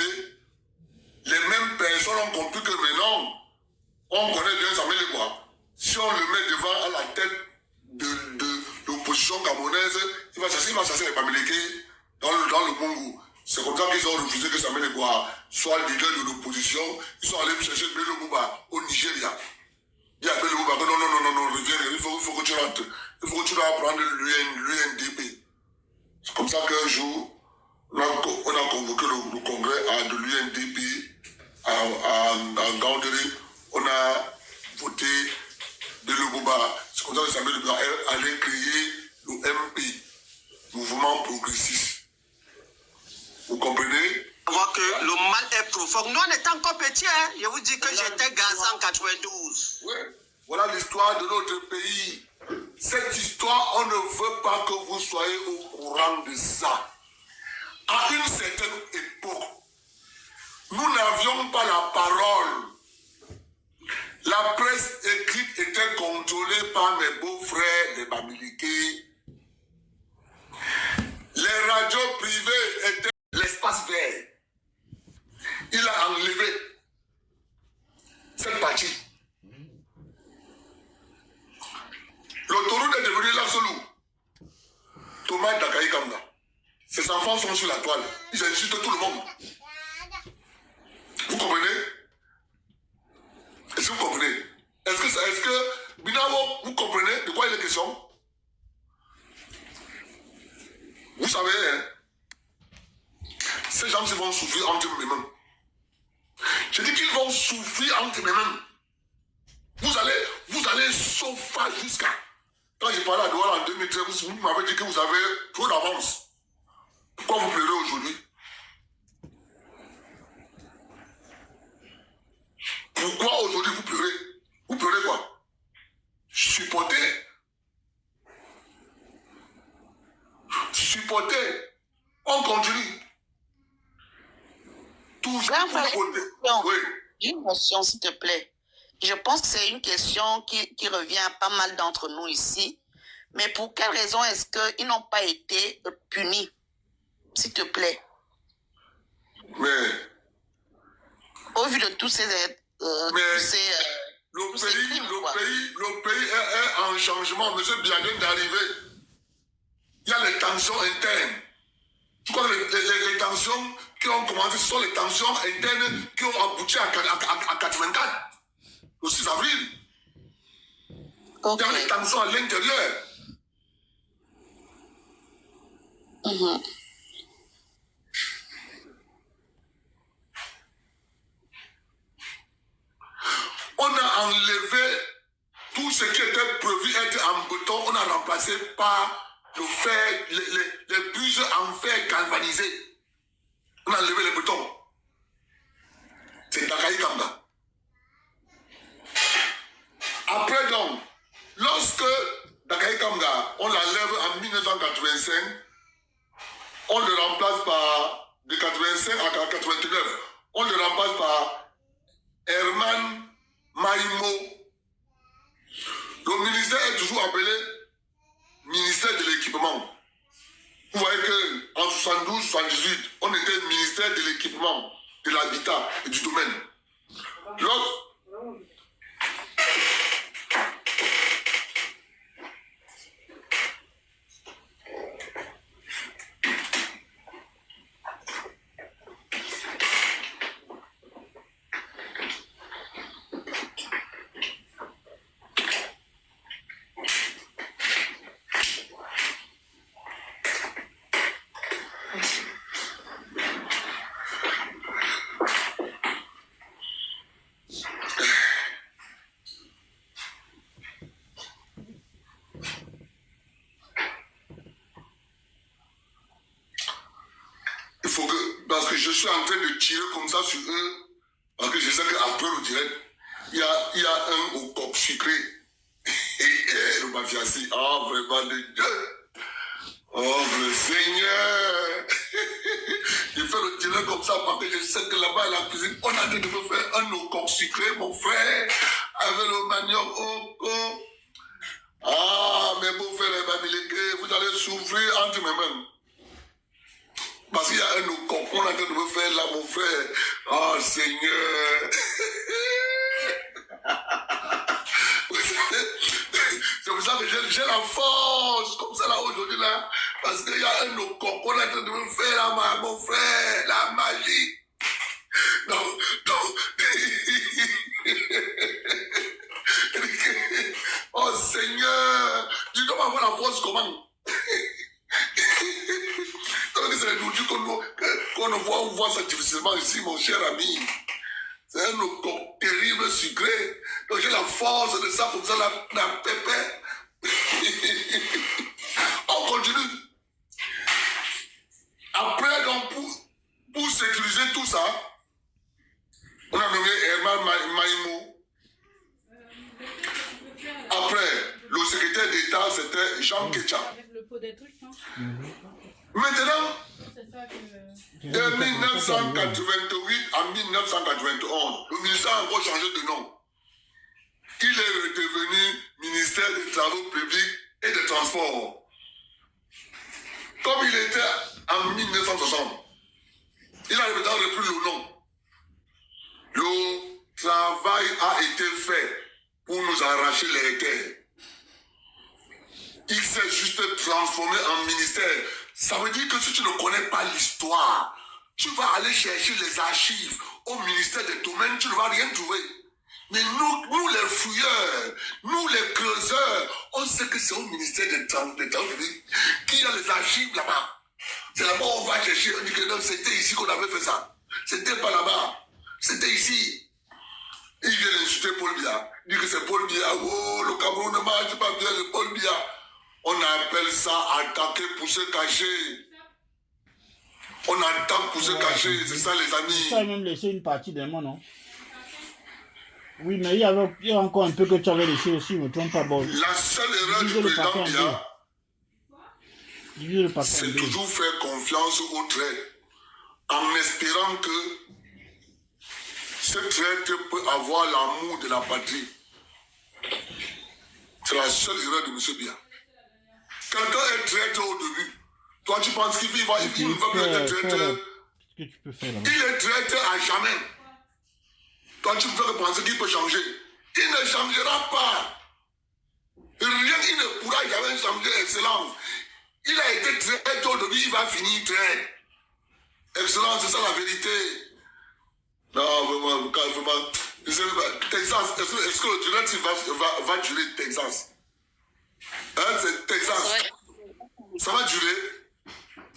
les mêmes personnes ont compris que maintenant, on connaît bien Samuel Eboa. Si on le met devant à la tête de l'opposition camerounaise, il va chasser les Bamileke dans le Mungu. C'est comme ça qu'ils ont refusé que Samuel Eboa soit le leader de l'opposition. Ils sont allés chercher Bello Bouba au Nigeria. Il y a Bello Bouba que non, reviens, il faut que tu rentres. Il faut que tu dois prendre l'UNDP. C'est comme ça qu'un jour, on a convoqué le congrès de l'UNDP à Gaoundéré. On a voté Bello Bouba. C'est comme ça que Samuel Eboa allait créer le MP, Mouvement Progressiste. Vous comprenez? On voit que le mal est profond. Nous, on est encore petits, hein? Je vous dis que j'étais gazé en 92. Oui. Voilà l'histoire de notre pays. Cette histoire, on ne veut pas que vous soyez au courant de ça. À une certaine époque, nous n'avions pas la parole. La presse écrite était contrôlée par mes beaux-frères, les Bamileke. Les radios privées étaient l'espace vert. Il a enlevé cette partie. L'autoroute est devenue l'absolu. Thomas Dakaï Kamga. Ses enfants sont sur la toile. Ils insultent tout le monde. Vous comprenez? Est-ce que vous comprenez? Est-ce que Binawo, vous comprenez de quoi il est question? Vous savez, hein, ces gens qui vont souffrir entre mes mains. Je dis qu'ils vont souffrir entre mes mains. Vous allez souffrir jusqu'à... Quand j'ai parlé à Douala en 2013, vous m'avez dit que vous avez trop d'avance. Pourquoi vous pleurez aujourd'hui? Pourquoi aujourd'hui vous pleurez? Vous pleurez quoi? Supporter. Supporter. On continue. Toujours voter. Oui. Une question, s'il te plaît. Je pense que c'est une question qui revient à pas mal d'entre nous ici. Mais pour quelle raison est-ce qu'ils n'ont pas été punis? S'il te plaît. Mais... Au vu de tous ces... le pays est en changement. Monsieur Biaden d'arriver. Il y a les tensions internes. Je crois que les tensions qui ont commencé, ce sont les tensions internes qui ont abouti à 84. Le 6 avril. Okay. Il y a les tensions à l'intérieur. On a enlevé tout ce qui était prévu être en béton, on a remplacé par le fer, les buses en fer galvanisé. On a enlevé le béton. C'est Dakaï Kamga. Après donc, lorsque Dakaï Kamga, on l'enlève en 1985, on le remplace par, de 85 à 89, on le remplace par Herman Maïmo. Le ministère est toujours appelé ministère de l'équipement. Vous voyez qu'en 72-78, on était ministère de l'équipement, de l'habitat et du domaine. parce que je suis en train de tirer comme ça sur eux, parce que je sais qu'après le direct, il y a un au coq sucré. Et le mafiassi, oh vraiment de Dieu. Oh le Seigneur. Je fais le direct comme ça parce que je sais que là-bas à la cuisine, on a en train de me faire un au coq sucré, mon frère, avec le manioc au coq. Ah, mes beaux frères et Bamileke, vous allez souffrir entre mes mains. Parce qu'il y a un au coq qu'on est en train de me faire là, mon frère. Oh Seigneur. C'est pour ça que j'ai la force comme ça là aujourd'hui là. Parce qu'il y a un au coq qu'on est en train de me faire là, mon frère. La magie. Non. Oh Seigneur, tu dois avoir la force comment? Donc c'est les nourritures qu'on voit ça difficilement ici, mon cher ami. C'est un coq terrible sucré. Donc j'ai la force de ça, comme ça, la pépère. On continue. Après, donc, pour sécuriser tout ça, on a nommé Herman Maïmou. Après, le secrétaire d'État, c'était Jean Ketcha. Avec le pot des trucs, non? Maintenant, C'est ça que... de 1988 à 1991, le ministère a encore changé de nom. Il est devenu ministère des Travaux publics et des Transports. Comme il était en 1960, il a maintenant repris le nom. Le travail a été fait pour nous arracher les terres. Il s'est juste transformé en ministère. Ça veut dire que si tu ne connais pas l'histoire, tu vas aller chercher les archives au ministère des Domaines, tu ne vas rien trouver. Mais nous les fouilleurs, nous les creuseurs, on sait que c'est au ministère des Travaux publics qu'il y a les archives là-bas. C'est là-bas où on va chercher, on dit que non, c'était ici qu'on avait fait ça. C'était pas là-bas, c'était ici. Il vient d'insulter Paul Biya. Il dit que c'est Paul Biya. Oh, le Cameroun ne mange pas bien le Paul Biya. On appelle ça attaquer pour se cacher. On attaque pour se cacher, c'est ça les amis. Ça a même laissé une partie des mots, non? Oui, mais il y a encore un peu que tu avais laissé aussi, je ne me trompe pas. Bon. La seule erreur du président Biya, c'est toujours faire confiance au traître, en espérant que ce traître peut avoir l'amour de la patrie. C'est la seule erreur de M. Biya. Quelqu'un est traître au début. Toi, tu penses qu'il va plus être traître. Ce que tu peux faire là. Il est traître à jamais. Toi, tu me fais penser qu'il peut changer. Il ne changera pas. Rien, il ne pourra jamais changer, Excellence. Il a été traître au début, il va finir traître. Excellence, c'est ça la vérité. Non, vraiment. Texas, est-ce que le direct va durer Texas? Hein, c'est Texas. Ouais. Ça va durer?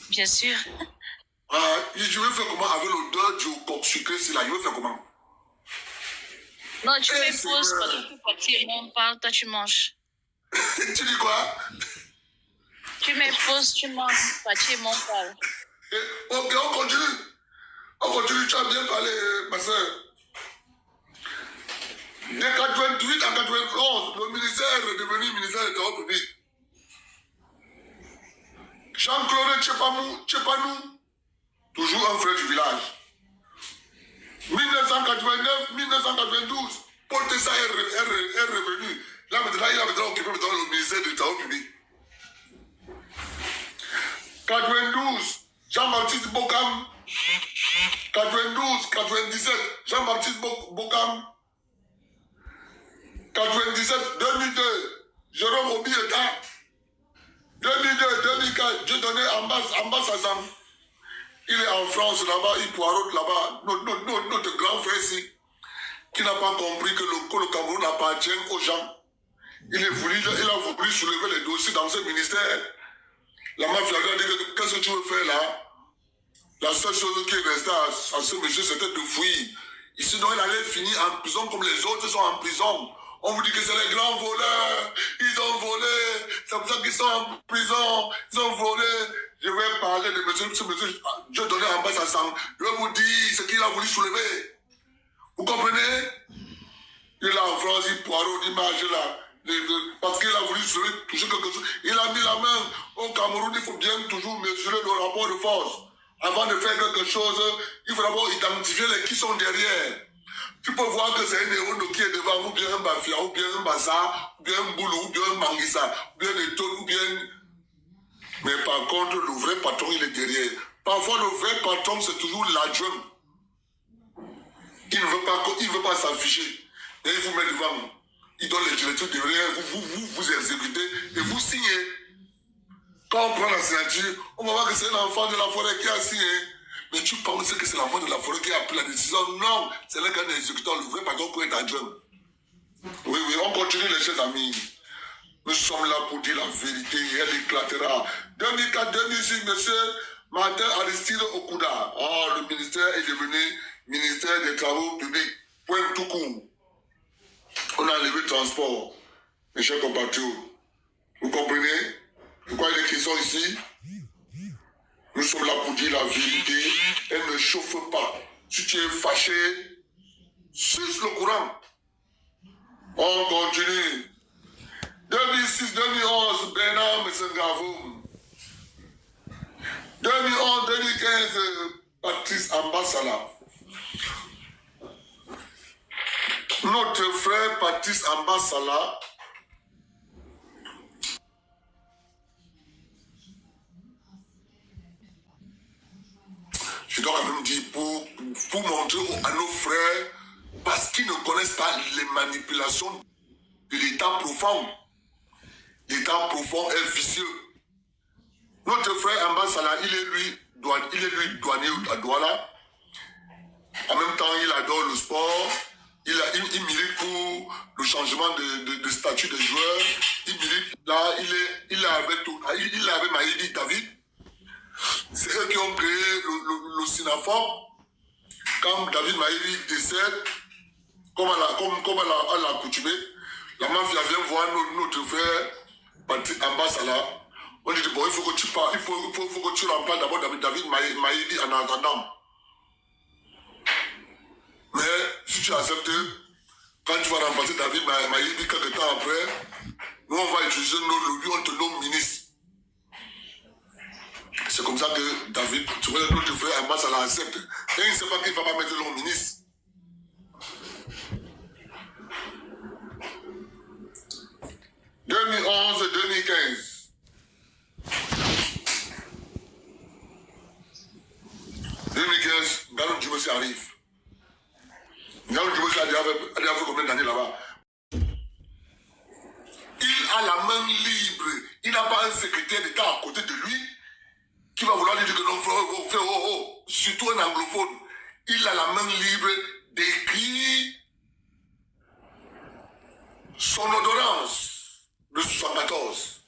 Bien sûr. Je vais faire comment avec l'odeur du coq sucré, c'est là. Je vais faire comment? Non, tu me poses pendant que Pati et moi on parle, toi tu manges. Tu dis quoi? Tu me poses, tu manges, Pati et moi on parle. Ok, on continue. On continue, tu as bien parlé, ma soeur. De 88 à 91, le ministère est devenu ministère des Travaux publics. Jean-Claude Tchepanou, toujours un frère du village. 1989-1992, Paul Tessa est revenu. Là maintenant, il a occupé le ministère des Travaux publics. 92, Jean-Baptiste Bokam. 92, 97, Jean-Baptiste Bokam. 97, 2002, Jérôme Obieta. 2002, 2004, Dieu donné Ambas Azam. Il est en France là-bas, il poirote là-bas. Notre grand frère ici, qui n'a pas compris que le Cameroun appartient aux gens. Il a voulu soulever les dossiers dans ce ministère. La mafia a dit, qu'est-ce que tu veux faire là? La seule chose qui est restée à ce monsieur, c'était de fuir. Sinon, il allait finir en prison comme les autres sont en prison. On vous dit que c'est les grands voleurs. Ils ont volé. C'est pour ça qu'ils sont en prison. Ils ont volé. Je vais parler de monsieur. Dieu donnait en bas sa sang. Je vais vous dire ce qu'il a voulu soulever. Vous comprenez? Il est en France, il poireau d'image là. Parce qu'il a voulu soulever toujours quelque chose. Il a mis la main au Cameroun. Il faut bien toujours mesurer le rapport de force. Avant de faire quelque chose, il faut d'abord identifier les qui sont derrière. Tu peux voir que c'est un héros qui est devant, ou bien un Bafia, ou bien un Bassa, ou bien un Boulou, ou bien un Manguissa, ou bien un Eton, ou bien... Mais par contre, le vrai patron, il est derrière. Parfois, le vrai patron, c'est toujours l'adjoint. Il ne veut pas s'afficher. Mais il vous met devant. Il donne les directives derrière, vous exécutez et vous signez. Quand on prend la signature, on va voir que c'est l'enfant de la forêt qui a signé. Mais tu penses que c'est l'enfant de la forêt qui a pris la décision? Non, c'est le gars de l'exécuteur, le vrai patron pour être adjoint. Oui, on continue les chers amis. Nous sommes là pour dire la vérité et elle éclatera. 2004-2006, monsieur Martin Aristide Okuda. Le ministère est devenu ministère des Travaux publics. Point tout court. On a enlevé le transport. Mes chers compatriotes. Vous comprenez? Pourquoi il est question ici? Nous sommes là pour dire la vérité. Elle ne chauffe pas. Si tu es fâché, suce le courant. On continue. 2006-2011, Bernard Messengavoum. 2011-2015, Patrice Ambassala. Notre frère Patrice Ambassala je dois quand même dire pour montrer à nos frères, parce qu'ils ne connaissent pas les manipulations de l'état profond. L'état profond est vicieux. Notre frère Ambassala, il est lui douanier à Douala. En même temps, il adore le sport. Il milite pour le changement de statut des joueurs. Il milite là, il est avec Maïdi David. C'est eux qui ont créé le Sinafor. Quand David Maïdi décède, comme à l'accoutumée, la mafia vient voir notre frère Patrick Ambassala. On dit bon, il faut que tu parles, il faut que tu remplaces d'abord David Maïdi en attendant. Mais si tu acceptes, quand tu vas remplacer David Maïdi quelques temps après, nous on va utiliser nos lobbies, on te nomme ministre. C'est comme ça que David, tu vois, notre frère Ambassala accepte. Et il ne sait pas qu'il ne va pas mettre l'homme ministre. « 2011-2015. 2015, Galou Djibouti arrive. Galou Djibouti a déjà fait combien d'années là-bas? Il a la main libre. Il n'a pas un secrétaire d'État à côté de lui qui va vouloir lui dire que non, surtout un anglophone. Il a la main libre d'écrire son ordonnance de 74.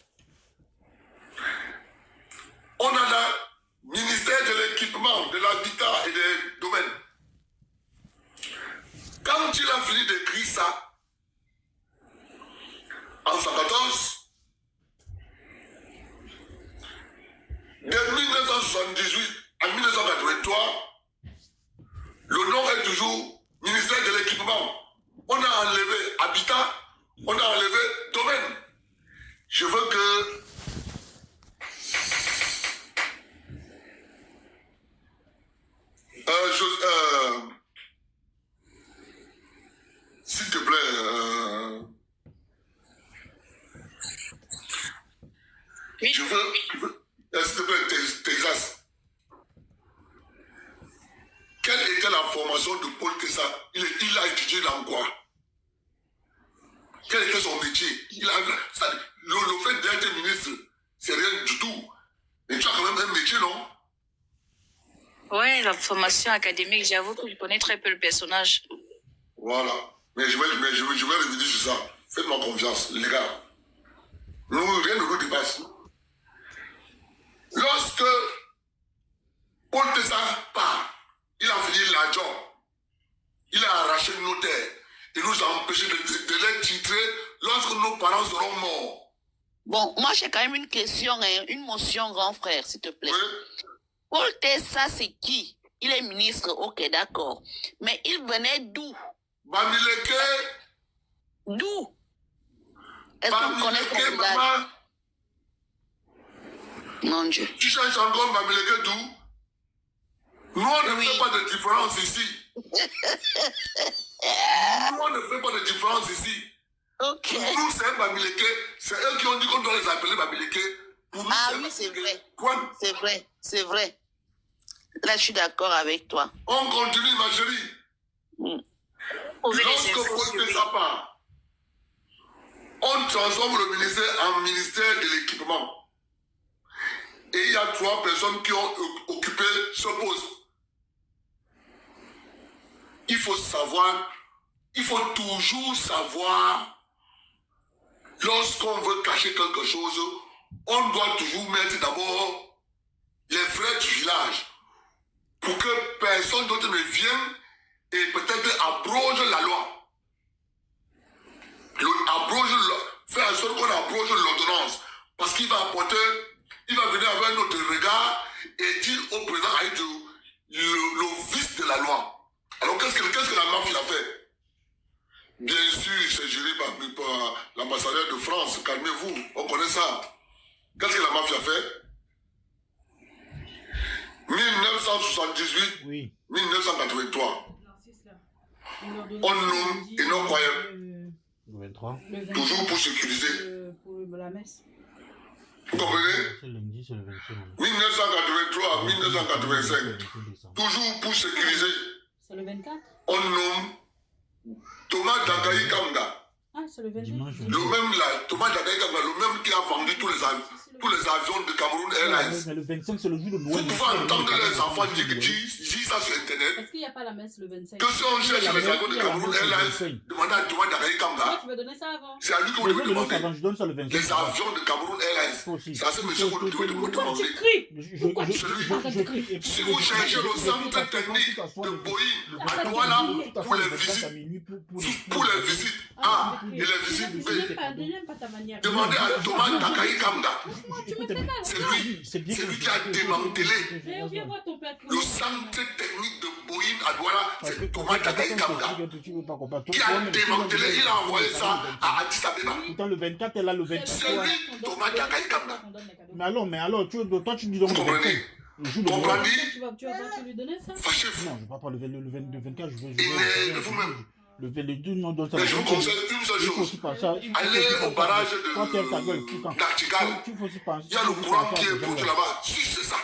On a le ministère de l'équipement, de l'habitat et des domaines. Quand il a fini d'écrire ça, en 114, de 1978 à 1983, le nom est toujours ministère de l'équipement. On a enlevé habitat, on a enlevé domaine. Je veux que s'il te plaît, Oui. je veux s'il te plaît, Texas. Quelle était la formation de Paul Tessa? Il a étudié dans quoi? Quel était son métier? Le fait d'être ministre, c'est rien du tout. Mais tu as quand même un métier, non? Ouais, la formation académique, j'avoue que je connais très peu le personnage. Voilà. Mais je vais revenir sur ça. Faites-moi confiance, les gars. Rien ne nous dépasse. Lorsque Paul Tessa part, il a fini la job. Il a arraché nos terres. Il nous a empêché de les titrer. que nos parents seront morts. Bon, moi j'ai quand même une question, hein, une motion, grand frère, s'il te plaît. Oui. Paul Tessa, c'est qui? Il est ministre, ok, d'accord. Mais il venait d'où? Bamileke, D'où? Est-ce qu'on connaît son Bamileke, visage? maman. Mon Dieu. Tu cherches encore Bamileke d'où? Nous, on ne fait pas de différence ici. Nous, on ne fait pas de différence ici. Ok. Pour nous, c'est un Bamileke. C'est eux qui ont dit qu'on doit les appeler Bamileke. Pour nous, Ah c'est oui, c'est Bamileke. vrai. Point. C'est vrai, c'est vrai. Là, je suis d'accord avec toi. On continue, ma chérie. Trouver les Lorsque infos Paul sur fait lui. sa part, on transforme le ministère en ministère de l'équipement. Et il y a 3 personnes qui ont occupé ce poste. Il faut savoir, il faut toujours savoir, lorsqu'on veut cacher quelque chose, on doit toujours mettre d'abord les frais du village pour que personne d'autre ne vienne et peut-être abroge la loi. Faire en sorte qu'on abroge l'ordonnance. Parce qu'il va apporter, il va venir avec un autre regard et dire au président Aïdou le vice de la loi. Alors qu'est-ce que la mafia a fait? Bien sûr, c'est géré par l'ambassadeur de France. Calmez-vous, on connaît ça. Qu'est-ce que la mafia a fait? 1978, Oui. 1983. Narcisse, là. Il leur donne On nomme et non croyable. Le 23. le 25, Toujours pour sécuriser. pour la messe. Vous comprenez? C'est lundi, c'est le 25. 1983 à 1985. Le 25 décembre. Toujours pour sécuriser. C'est le 24? On nomme Thomas Dagaï Kamga. Ah, c'est le 24. Dimanche, Le même là, Thomas Dagaï Kamga, le même qui a vendu tous les avions de Cameroun Airlines. Mais le 25, c'est le jour de Vous Noël. pouvez entendre les enfants dire ça sur Internet. Est-ce qu'il n'y a pas la messe le 25? Que si on cherche les avions de Cameroun Airlines, demandez à Thomas Dagaï Toi, Kamga. tu veux donner ça avant? C'est à lui que vous Je devez veux donner ça demander. avant, je donne ça le 25. Les avions de Cameroun Airlines. C'est à ce monsieur que vous devez Pourquoi demander. tu cries? Pourquoi tu cries? Si vous cherchez le centre technique de Boeing à Douala pour les visites, A et les visites B, Je n'aime pas ta manière. demandez à Thomas Dagaï Kamga. C'est bien C'est lui qui a démantelé Viens voir ton père. le centre technique de Boeing à Douala. C'est Thomas Dagaï Kamga qui a démantelé. Il a envoyé ça à Addis Abeba. Pourtant, le 24 est là, le 23. C'est lui, Thomas Dagaï Kamga. Mais alors, toi, tu dis donc Vous le 25. comprenez? Le jour de Noël. Comprenez? Tu vas pas lui donner ça? Fâchez-vous. Non, je ne vais pas le 24, je veux. Et vous-même. Le 22, non, donc ça. Mais je vous conseille une seule Il faut chose. aussi penser à. Allez au barrage Quand tu ta gueule, tout quand. de Nachtigal. Il faut aussi penser. Il y a le courant qui est produit là-bas. Si, c'est ça.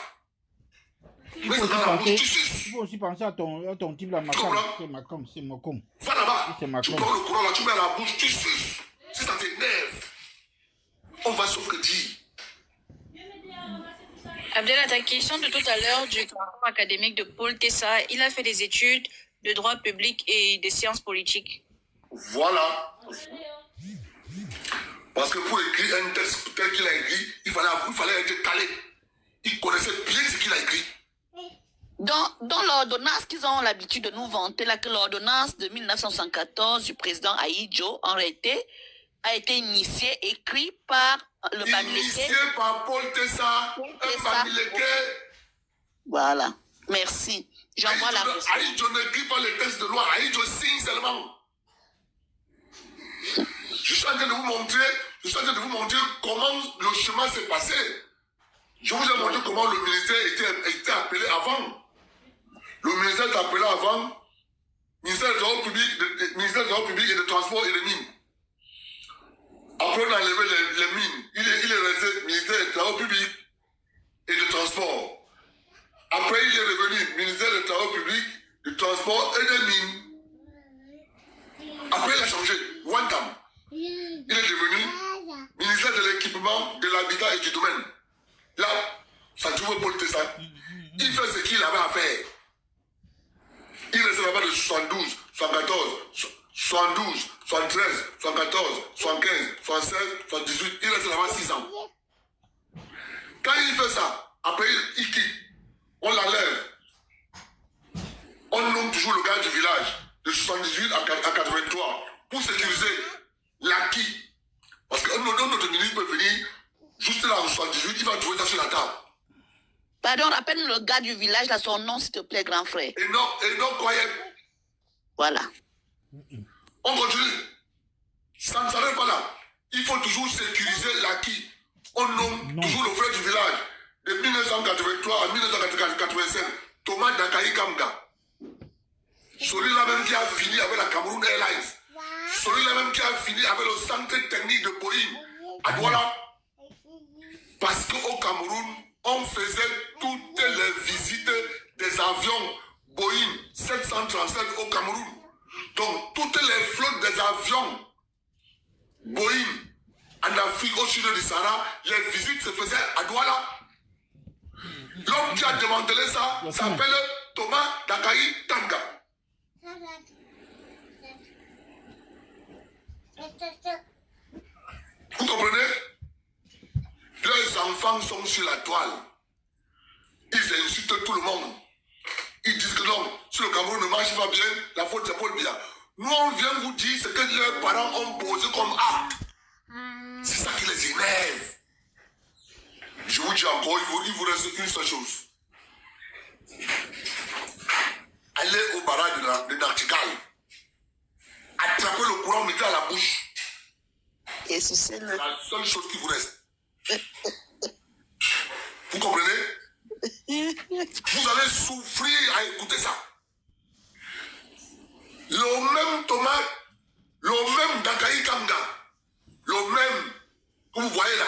Mais c'est dans la bouche, tu suces. Il faut aussi penser à ton type là, Macom. C'est Macom, c'est Macom. Va là-bas. C'est Tu Macron. prends le courant là, tu mets à la bouche, tu suces. Si ça t'énerve, on va sauvegarder. Abdel, ta question de tout à l'heure du parcours académique de Paul Tessa, il a fait des études de droit public et des sciences politiques. Voilà. Parce que pour écrire un texte tel qu'il a écrit, il fallait être calé. Il connaissait bien ce qu'il a écrit. Dans l'ordonnance qu'ils ont l'habitude de nous vanter, là, que l'ordonnance de 1974 du président Aïdjo, en réalité, a été initiée, écrite par le Bamileke. Initié par Paul Tessa, un Bamileke. Voilà, merci. J'envoie la réponse. Aïdjo n'écrit pas les textes de loi, Aïdjo signe seulement. Je suis en train de vous montrer comment le chemin s'est passé. Je vous ai montré comment le ministère était appelé avant. Le ministère est appelé avant ministère des Travaux publics et de Transport et des Mines. Après, on a enlevé les mines. Il est resté ministère des Travaux publics et de Transport. Après, il est revenu ministère des Travaux publics, du Transport et des Mines. Après, il a changé. One time. Il est devenu ministère de l'équipement, de l'habitat et du domaine. Là, ça trouve Paul Tessa. Il fait ce qu'il avait à faire. Il restait là-bas de 72, 74, 72, 73, 74, 75, 76, 78. Il restait là-bas 6 ans. Quand il fait ça, après il quitte. On l'enlève. On nomme toujours le gars du village de 78 à 83 pour sécuriser l'acquis. trouvé ça sur la table. Pardon, rappelle le gars du village, là, son nom, s'il te plaît, grand frère. Et non, croyez. Voilà. On continue. Ça ne s'arrête pas là. Il faut toujours sécuriser l'acquis. On nomme toujours le frère du village. De 1983 à 1985, Thomas Dakaï Kamga. Celui-là même qui a fini avec la Cameroun Airlines. Celui-là même qui a fini avec le centre technique de Boeing à Douala. Parce qu'au Cameroun, on faisait toutes les visites des avions Boeing 737 au Cameroun. Donc, toutes les flottes des avions Boeing en Afrique, au sud du Sahara, les visites se faisaient à Douala. L'homme qui a démantelé ça s'appelle Thomas Dakaï Tanga. Vous comprenez? Les enfants sont sur la toile. Ils insultent tout le monde. Ils disent que non, si le Cameroun ne marche pas bien, la faute c'est Paul Biya. Nous, on vient vous dire ce que leurs parents ont posé comme acte. C'est ça qui les énerve. Je vous dis encore, il vous reste une seule chose. Allez au barrage de Nartigal. Attrapez le courant, mettez à la bouche. Et c'est le... la seule chose qui vous reste. Vous comprenez? Vous allez souffrir à écouter ça. Le même Thomas, le même Dakaï Kamga, le même que vous voyez là,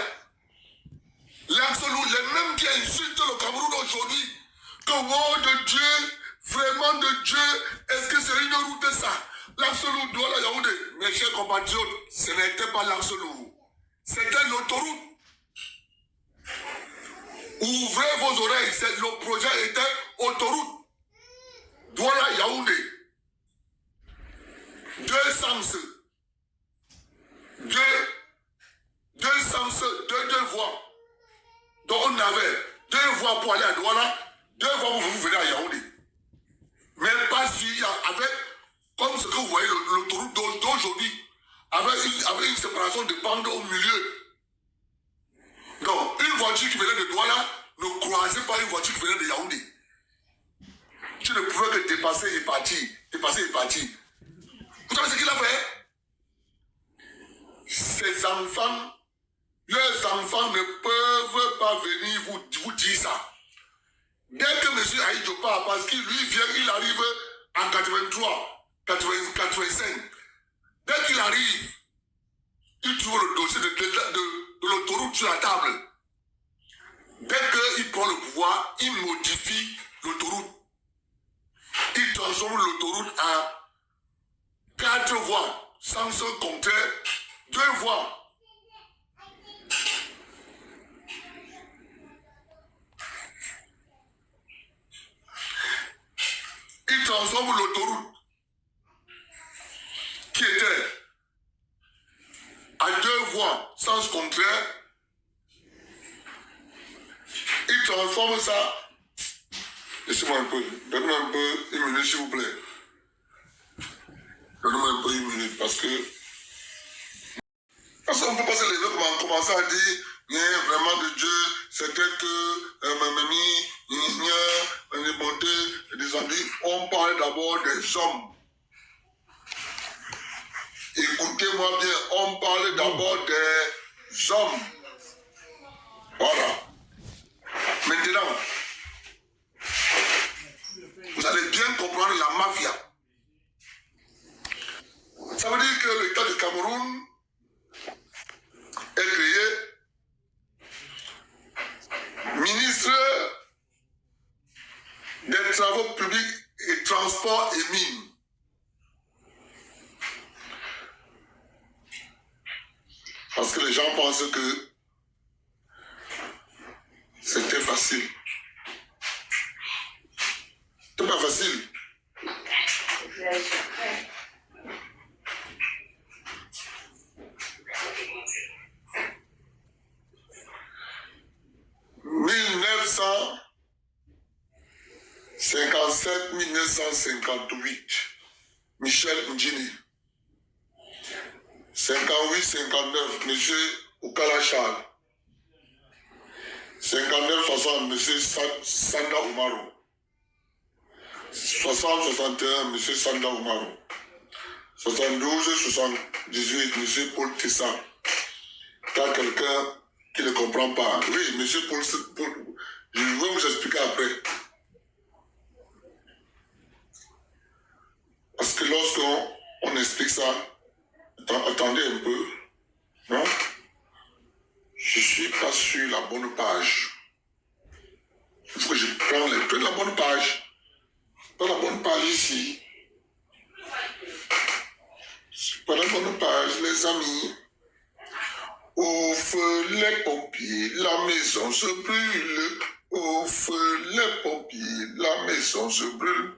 l'absolu, les mêmes qui insultent le Cameroun aujourd'hui, que oh de Dieu, vraiment de Dieu, est-ce que c'est une route ça? L'absolu Douala Yaoundé, mes chers compatriotes, ce n'était pas l'absolu, c'était l'autoroute. Ouvrez vos oreilles, le projet était autoroute. Douala Yaoundé. Deux sens. Deux voies. Donc on avait deux voies pour aller à Douala, deux voies pour vous venir à Yaoundé. Mais pas si avec, comme ce que vous voyez, l'autoroute d'aujourd'hui, avec une séparation de bandes au milieu. Donc, une voiture qui venait de Douala ne croisait pas une voiture qui venait de Yaoundé. Tu ne pouvais que dépasser et partir. Dépasser et partir. Vous savez ce qu'il a fait? Ces enfants, leurs enfants ne peuvent pas venir vous dire ça. Dès que M. Aïdjo part, parce qu'il lui vient, il arrive en 83, 85. Dès qu'il arrive, il trouve le dossier de l'autoroute sur la table. Dès qu'il prend le pouvoir, il modifie l'autoroute. Il transforme l'autoroute en 4 voies, sens contraire, 2 voies. Il transforme l'autoroute qui était à 2 voies, sens contraire. Il transforme ça. Laissez-moi un peu. Donnez-moi un peu une minute, s'il vous plaît. Donnez-moi un peu une minute, parce qu'on ne peut pas se lever comme commencer à dire, vraiment de Dieu, c'était que ma mamie, on est monté, des amis. On parle d'abord des hommes. Écoutez-moi bien, on parle d'abord des hommes. Voilà. Maintenant, vous allez bien comprendre la mafia. Ça veut dire que l'État du Cameroun est créé ministre des Travaux publics et Transports et Mines. Parce que les gens pensent que c'était facile. C'est pas facile. « 1957-1958, Michel Ndjini. 58-59, M. Oukala Charles. 59-60, M. Sanda Oumarou. 60-61, M. Sanda Oumarou. 72-78, M. Paul Tessa. T'as quelqu'un qui ne comprend pas. Oui, M. Paul, je vais vous expliquer après. Parce que lorsqu'on explique ça, attendez un peu, non? Je ne suis pas sur la bonne page. Il faut que je prenne la bonne page. Pas la bonne page ici. C'est pas la bonne page, les amis. Au feu les pompiers, la maison se brûle. Au feu les pompiers, la maison se brûle.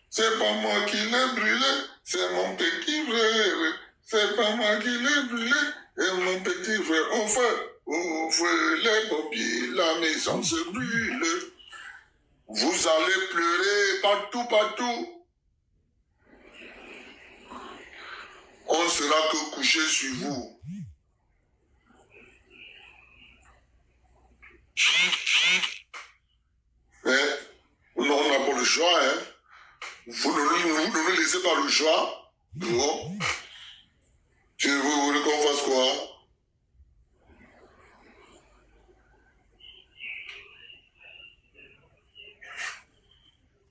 C'est pas moi qui l'ai brûlé, c'est mon petit frère. C'est pas moi qui l'ai brûlé, c'est mon petit frère. Au feu les pompiers, la maison se brûle. Vous allez pleurer partout, partout. On ne sera que couché sur vous. Mais on n'a pas le choix, hein. Vous ne laissez pas le choix. Bon. Vous voulez qu'on fasse quoi?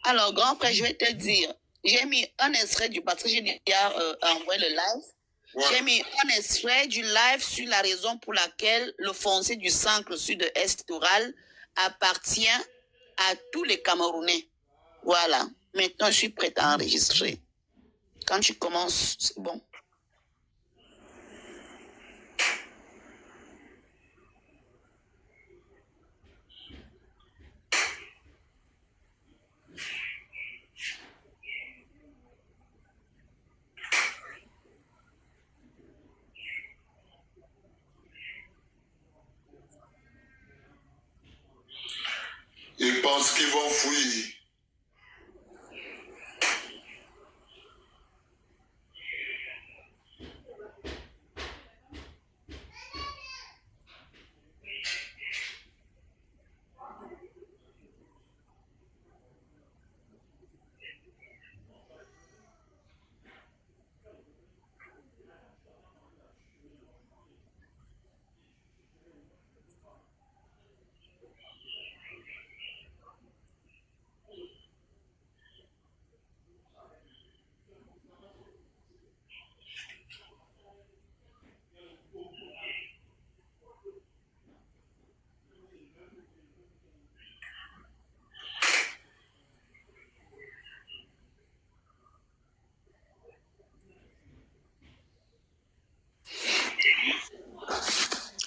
Alors, grand frère, je vais te dire, j'ai mis un extrait du, parce que j'ai déjà envoyé le live. Ouais. J'ai mis un extrait du live sur la raison pour laquelle le foncier du centre sud-est Oural appartient à tous les Camerounais. Voilà. Maintenant, je suis prête à enregistrer. Quand tu commences, c'est bon. Ils pensent qu'ils vont fouiller.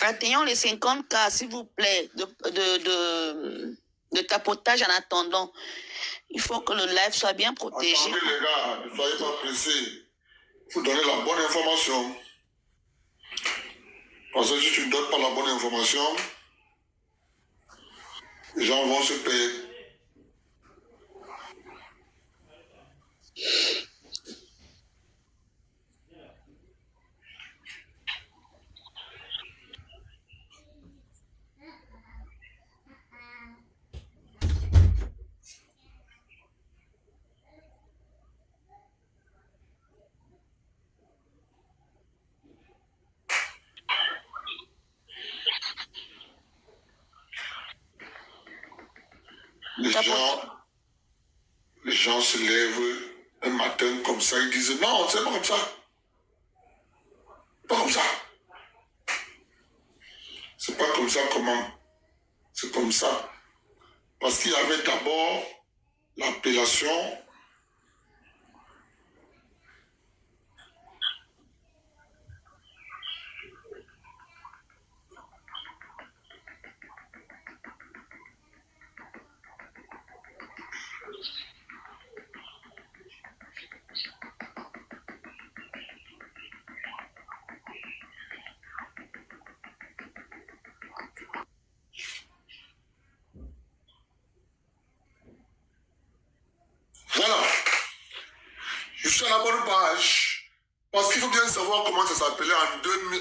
Atteignons les 50K, s'il vous plaît, de tapotage en attendant. Il faut que le live soit bien protégé. Attendez les gars, ne soyez pas pressés. Il faut donner la bonne information. Parce que si tu ne donnes pas la bonne information, les gens vont se perdre. Les gens se lèvent un matin comme ça, ils disent non, c'est pas comme ça. Pas comme ça. C'est pas comme ça comment? C'est comme ça. Parce qu'il y avait d'abord l'appellation voilà. Je suis à la bonne page. Parce qu'il faut bien savoir comment ça s'appelait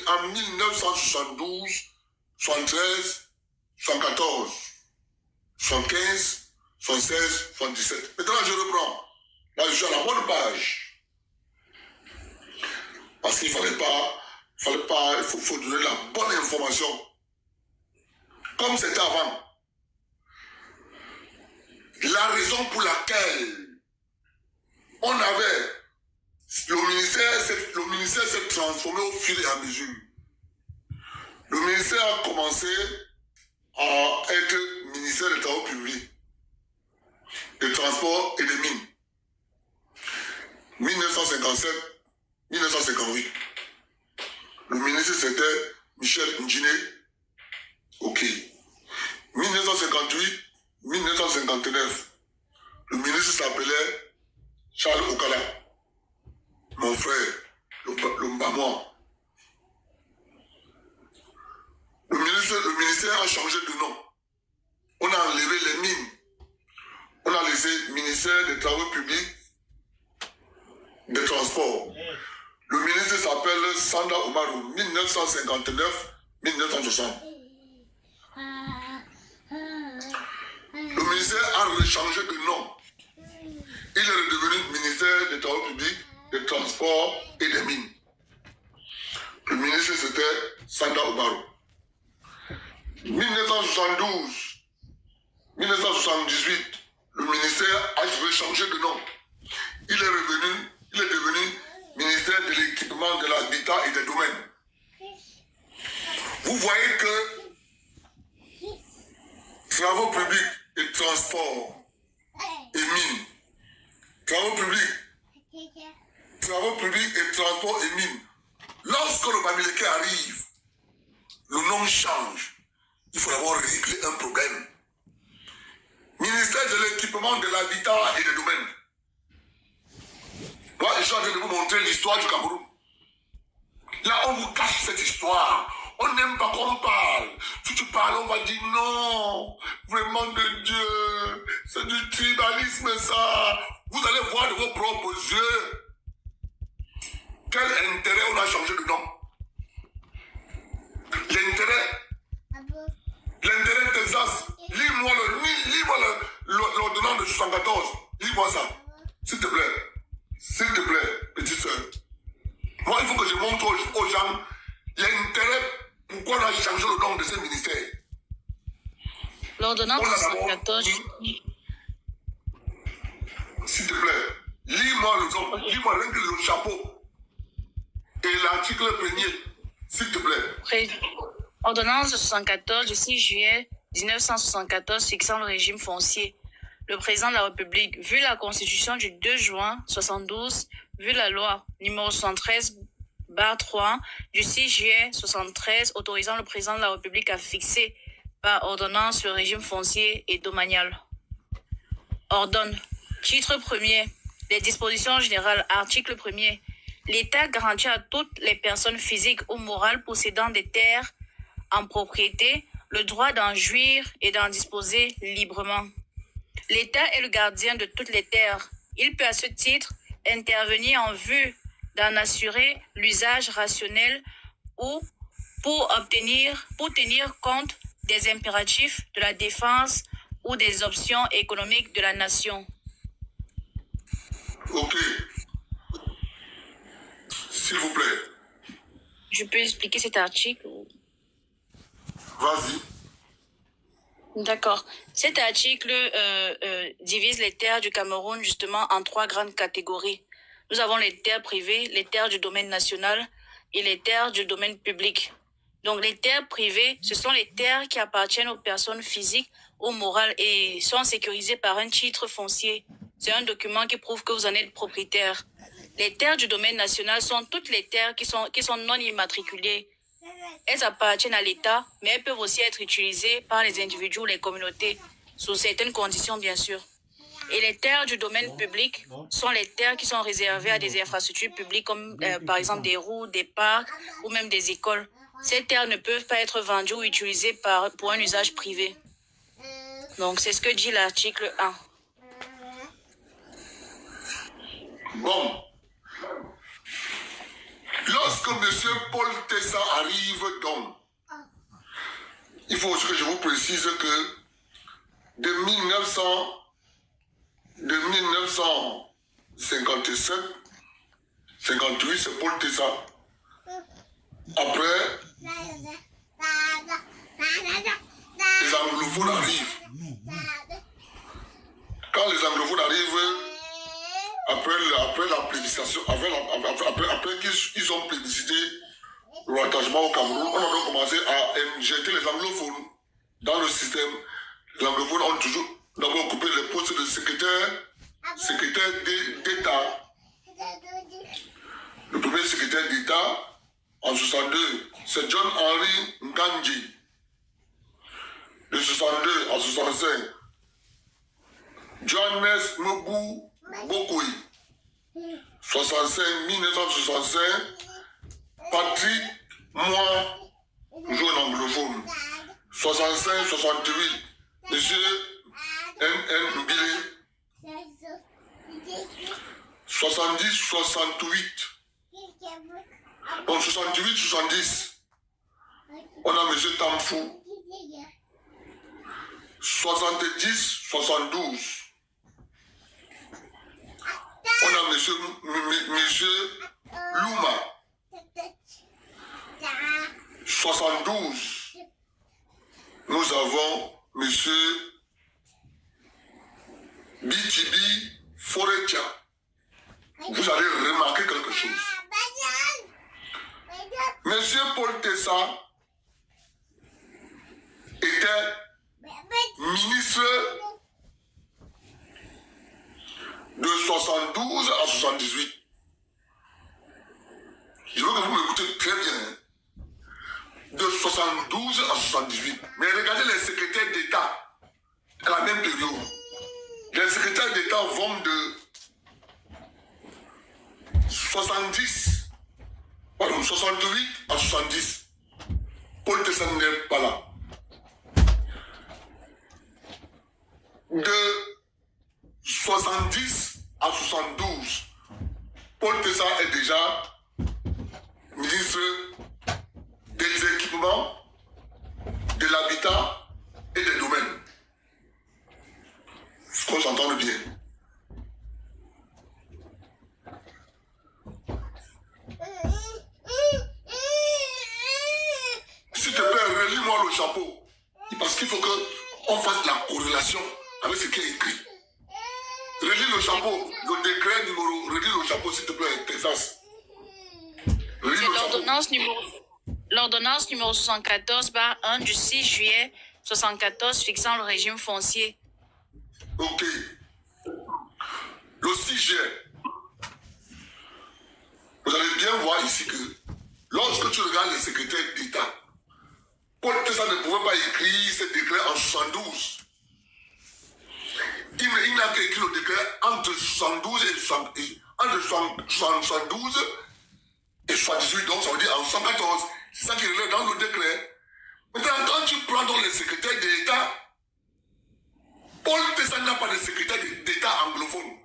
en 1972, 73, 114, 115, 116, 117. Maintenant, je reprends. Là, je suis à la bonne page. Parce qu'il fallait pas, il faut donner la bonne information. Comme c'était avant. La raison pour laquelle on avait, le ministère s'est transformé au fur et à mesure. Le ministère a commencé à être ministère des Travaux publics, des Transports et des Mines. 1957, 1958. Le ministre c'était Michel Ndjine Ok. 1958, 1959. Le ministre s'appelait Charles Okala. Mon frère, le Mbamouan. Le ministère a changé de nom. On a enlevé les mines. On a laissé ministère des Travaux publics, des Transports. Le ministre s'appelle Sanda Omarou, 1959-1960. Le ministère a rechangé de nom. Il est redevenu ministère des Travaux publics, des Transports et des Mines. Le ministre c'était Sanda Omarou. 1972, 1978, le ministère a rechangé de nom. Il est devenu ministère de l'équipement, de l'habitat et des domaines. Vous voyez que travaux publics et transports et mines, travaux publics et transports et mines, lorsque le Bamileke arrive, le nom change. Il faut d'abord régler un problème. Ministère de l'équipement, de l'habitat et des domaines. Moi, je suis en train de vous montrer l'histoire du Cameroun. Là, on vous cache cette histoire. On n'aime pas qu'on parle. Si tu parles, on va dire non. Vraiment de Dieu. C'est du tribalisme, ça. Vous allez voir de vos propres yeux. Quel intérêt on a changé de nom? L'intérêt Texas. Lis-moi l'ordonnance de 74. Lis-moi ça. S'il te plaît. S'il te plaît, petite soeur. Moi, il faut que je montre aux gens l'intérêt, pourquoi on a changé le nom de ce ministère. L'ordonnance de 74. S'il te plaît, lis-moi le chapeau et l'article 1er, s'il te plaît. Ordonnance de 74 du 6 juillet 1974 fixant le régime foncier. Le président de la République, vu la Constitution du 2 juin 72, vu la loi numéro 73/3 du 6 juillet 73 autorisant le président de la République à fixer par ordonnance le régime foncier et domanial. Ordonne. Titre 1er. Les dispositions générales. Article 1er. L'État garantit à toutes les personnes physiques ou morales possédant des terres en propriété le droit d'en jouir et d'en disposer librement. L'État est le gardien de toutes les terres. Il peut à ce titre intervenir en vue d'en assurer l'usage rationnel ou pour tenir compte des impératifs de la défense ou des options économiques de la nation. Ok. S'il vous plaît. Je peux expliquer cet article? Vas-y. D'accord. Cet article divise les terres du Cameroun justement en 3 grandes catégories. Nous avons les terres privées, les terres du domaine national et les terres du domaine public. Donc les terres privées, ce sont les terres qui appartiennent aux personnes physiques ou morales et sont sécurisées par un titre foncier. C'est un document qui prouve que vous en êtes propriétaire. Les terres du domaine national sont toutes les terres qui sont non immatriculées. Elles appartiennent à l'État, mais elles peuvent aussi être utilisées par les individus ou les communautés, sous certaines conditions bien sûr. Et les terres du domaine public sont les terres qui sont réservées à des infrastructures publiques comme par exemple des routes, des parcs ou même des écoles. Ces terres ne peuvent pas être vendues ou utilisées pour un usage privé. Donc c'est ce que dit l'article 1. Bon. Lorsque M. Paul Tessa arrive donc, il faut aussi que je vous précise que de 1957, 58, c'est Paul Tessa. Après, les anglophones arrivent. Quand les anglophones arrivent, après la plébiscitation, après qu'ils ont plébiscité le rattachement au Cameroun, on a donc commencé à injecter les anglophones dans le système. Les anglophones ont toujours occupé les postes de secrétaire d'État. Le premier secrétaire d'État, en 62, c'est John Henry Nganji. De 62 à 65, Johannes Mobu Bokoui. 1965, Patrick Moi, toujours un anglophone. 65, 68, Monsieur N.N. Mbile. 70, 68. Donc 68, 70. On a Monsieur Tamfou. 70, 72. On a monsieur Louma. 72. Nous avons monsieur Bitibi Foretia. Vous allez remarquer quelque chose. Monsieur Paul Tessa était ministre de 72 à 78. Je veux que vous m'écoutez très bien. De 72 à 78. Mais regardez les secrétaires d'État à la même période. Les secrétaires d'État vont de 68 à 70. Paul Tessa n'est pas là. De 70 à 72, Paul Tessa est déjà ministre des équipements, de l'habitat et des domaines. Faut qu'on s'entende bien. S'il te plaît, relis-moi le chapeau. Parce qu'il faut qu'on fasse la corrélation avec ce qui est écrit. Relis le chapeau, le décret numéro, relis le chapeau s'il te plaît, Texas. Relis le chapeau. L'ordonnance numéro 74/1 du 6 juillet 74 fixant le régime foncier. Ok. Le 6 juillet. Vous allez bien voir ici que lorsque tu regardes les secrétaires d'État, Paul Tessa ne pouvait pas écrire ce décret en 72. Il n'a qu'écrit le décret entre 72 et 78, donc ça veut dire en 114. C'est ça qui est relève dans le décret. Maintenant, quand tu prends donc les secrétaires d'État, Paul Tessa n'a pas de secrétaire d'État anglophone.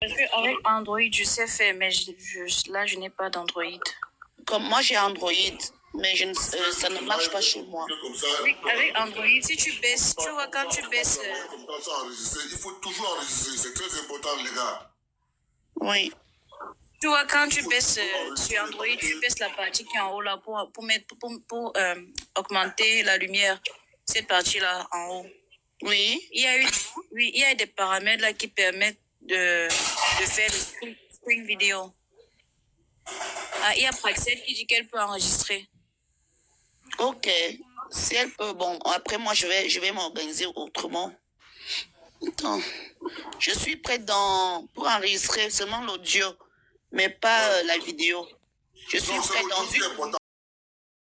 Avec Android, je sais faire, mais là, je n'ai pas d'Android. Comme moi, j'ai Android, mais ça ne marche pas chez moi. Oui, avec Android, si tu baisses, tu vois, quand tu baisses... Il faut toujours enregistrer, c'est très important, les gars. Oui. Tu vois, quand tu baisses sur Android, tu baisses la partie qui est en haut là pour augmenter la lumière. Cette partie-là en haut. Oui. Il y a des paramètres là qui permettent de faire le stream vidéo. Ah, il y a Praxel qui dit qu'elle peut enregistrer. Ok. Si elle peut, bon, après moi, je vais m'organiser autrement. Attends. Je suis prête pour enregistrer seulement l'audio, mais pas la vidéo. Je suis prête dans une...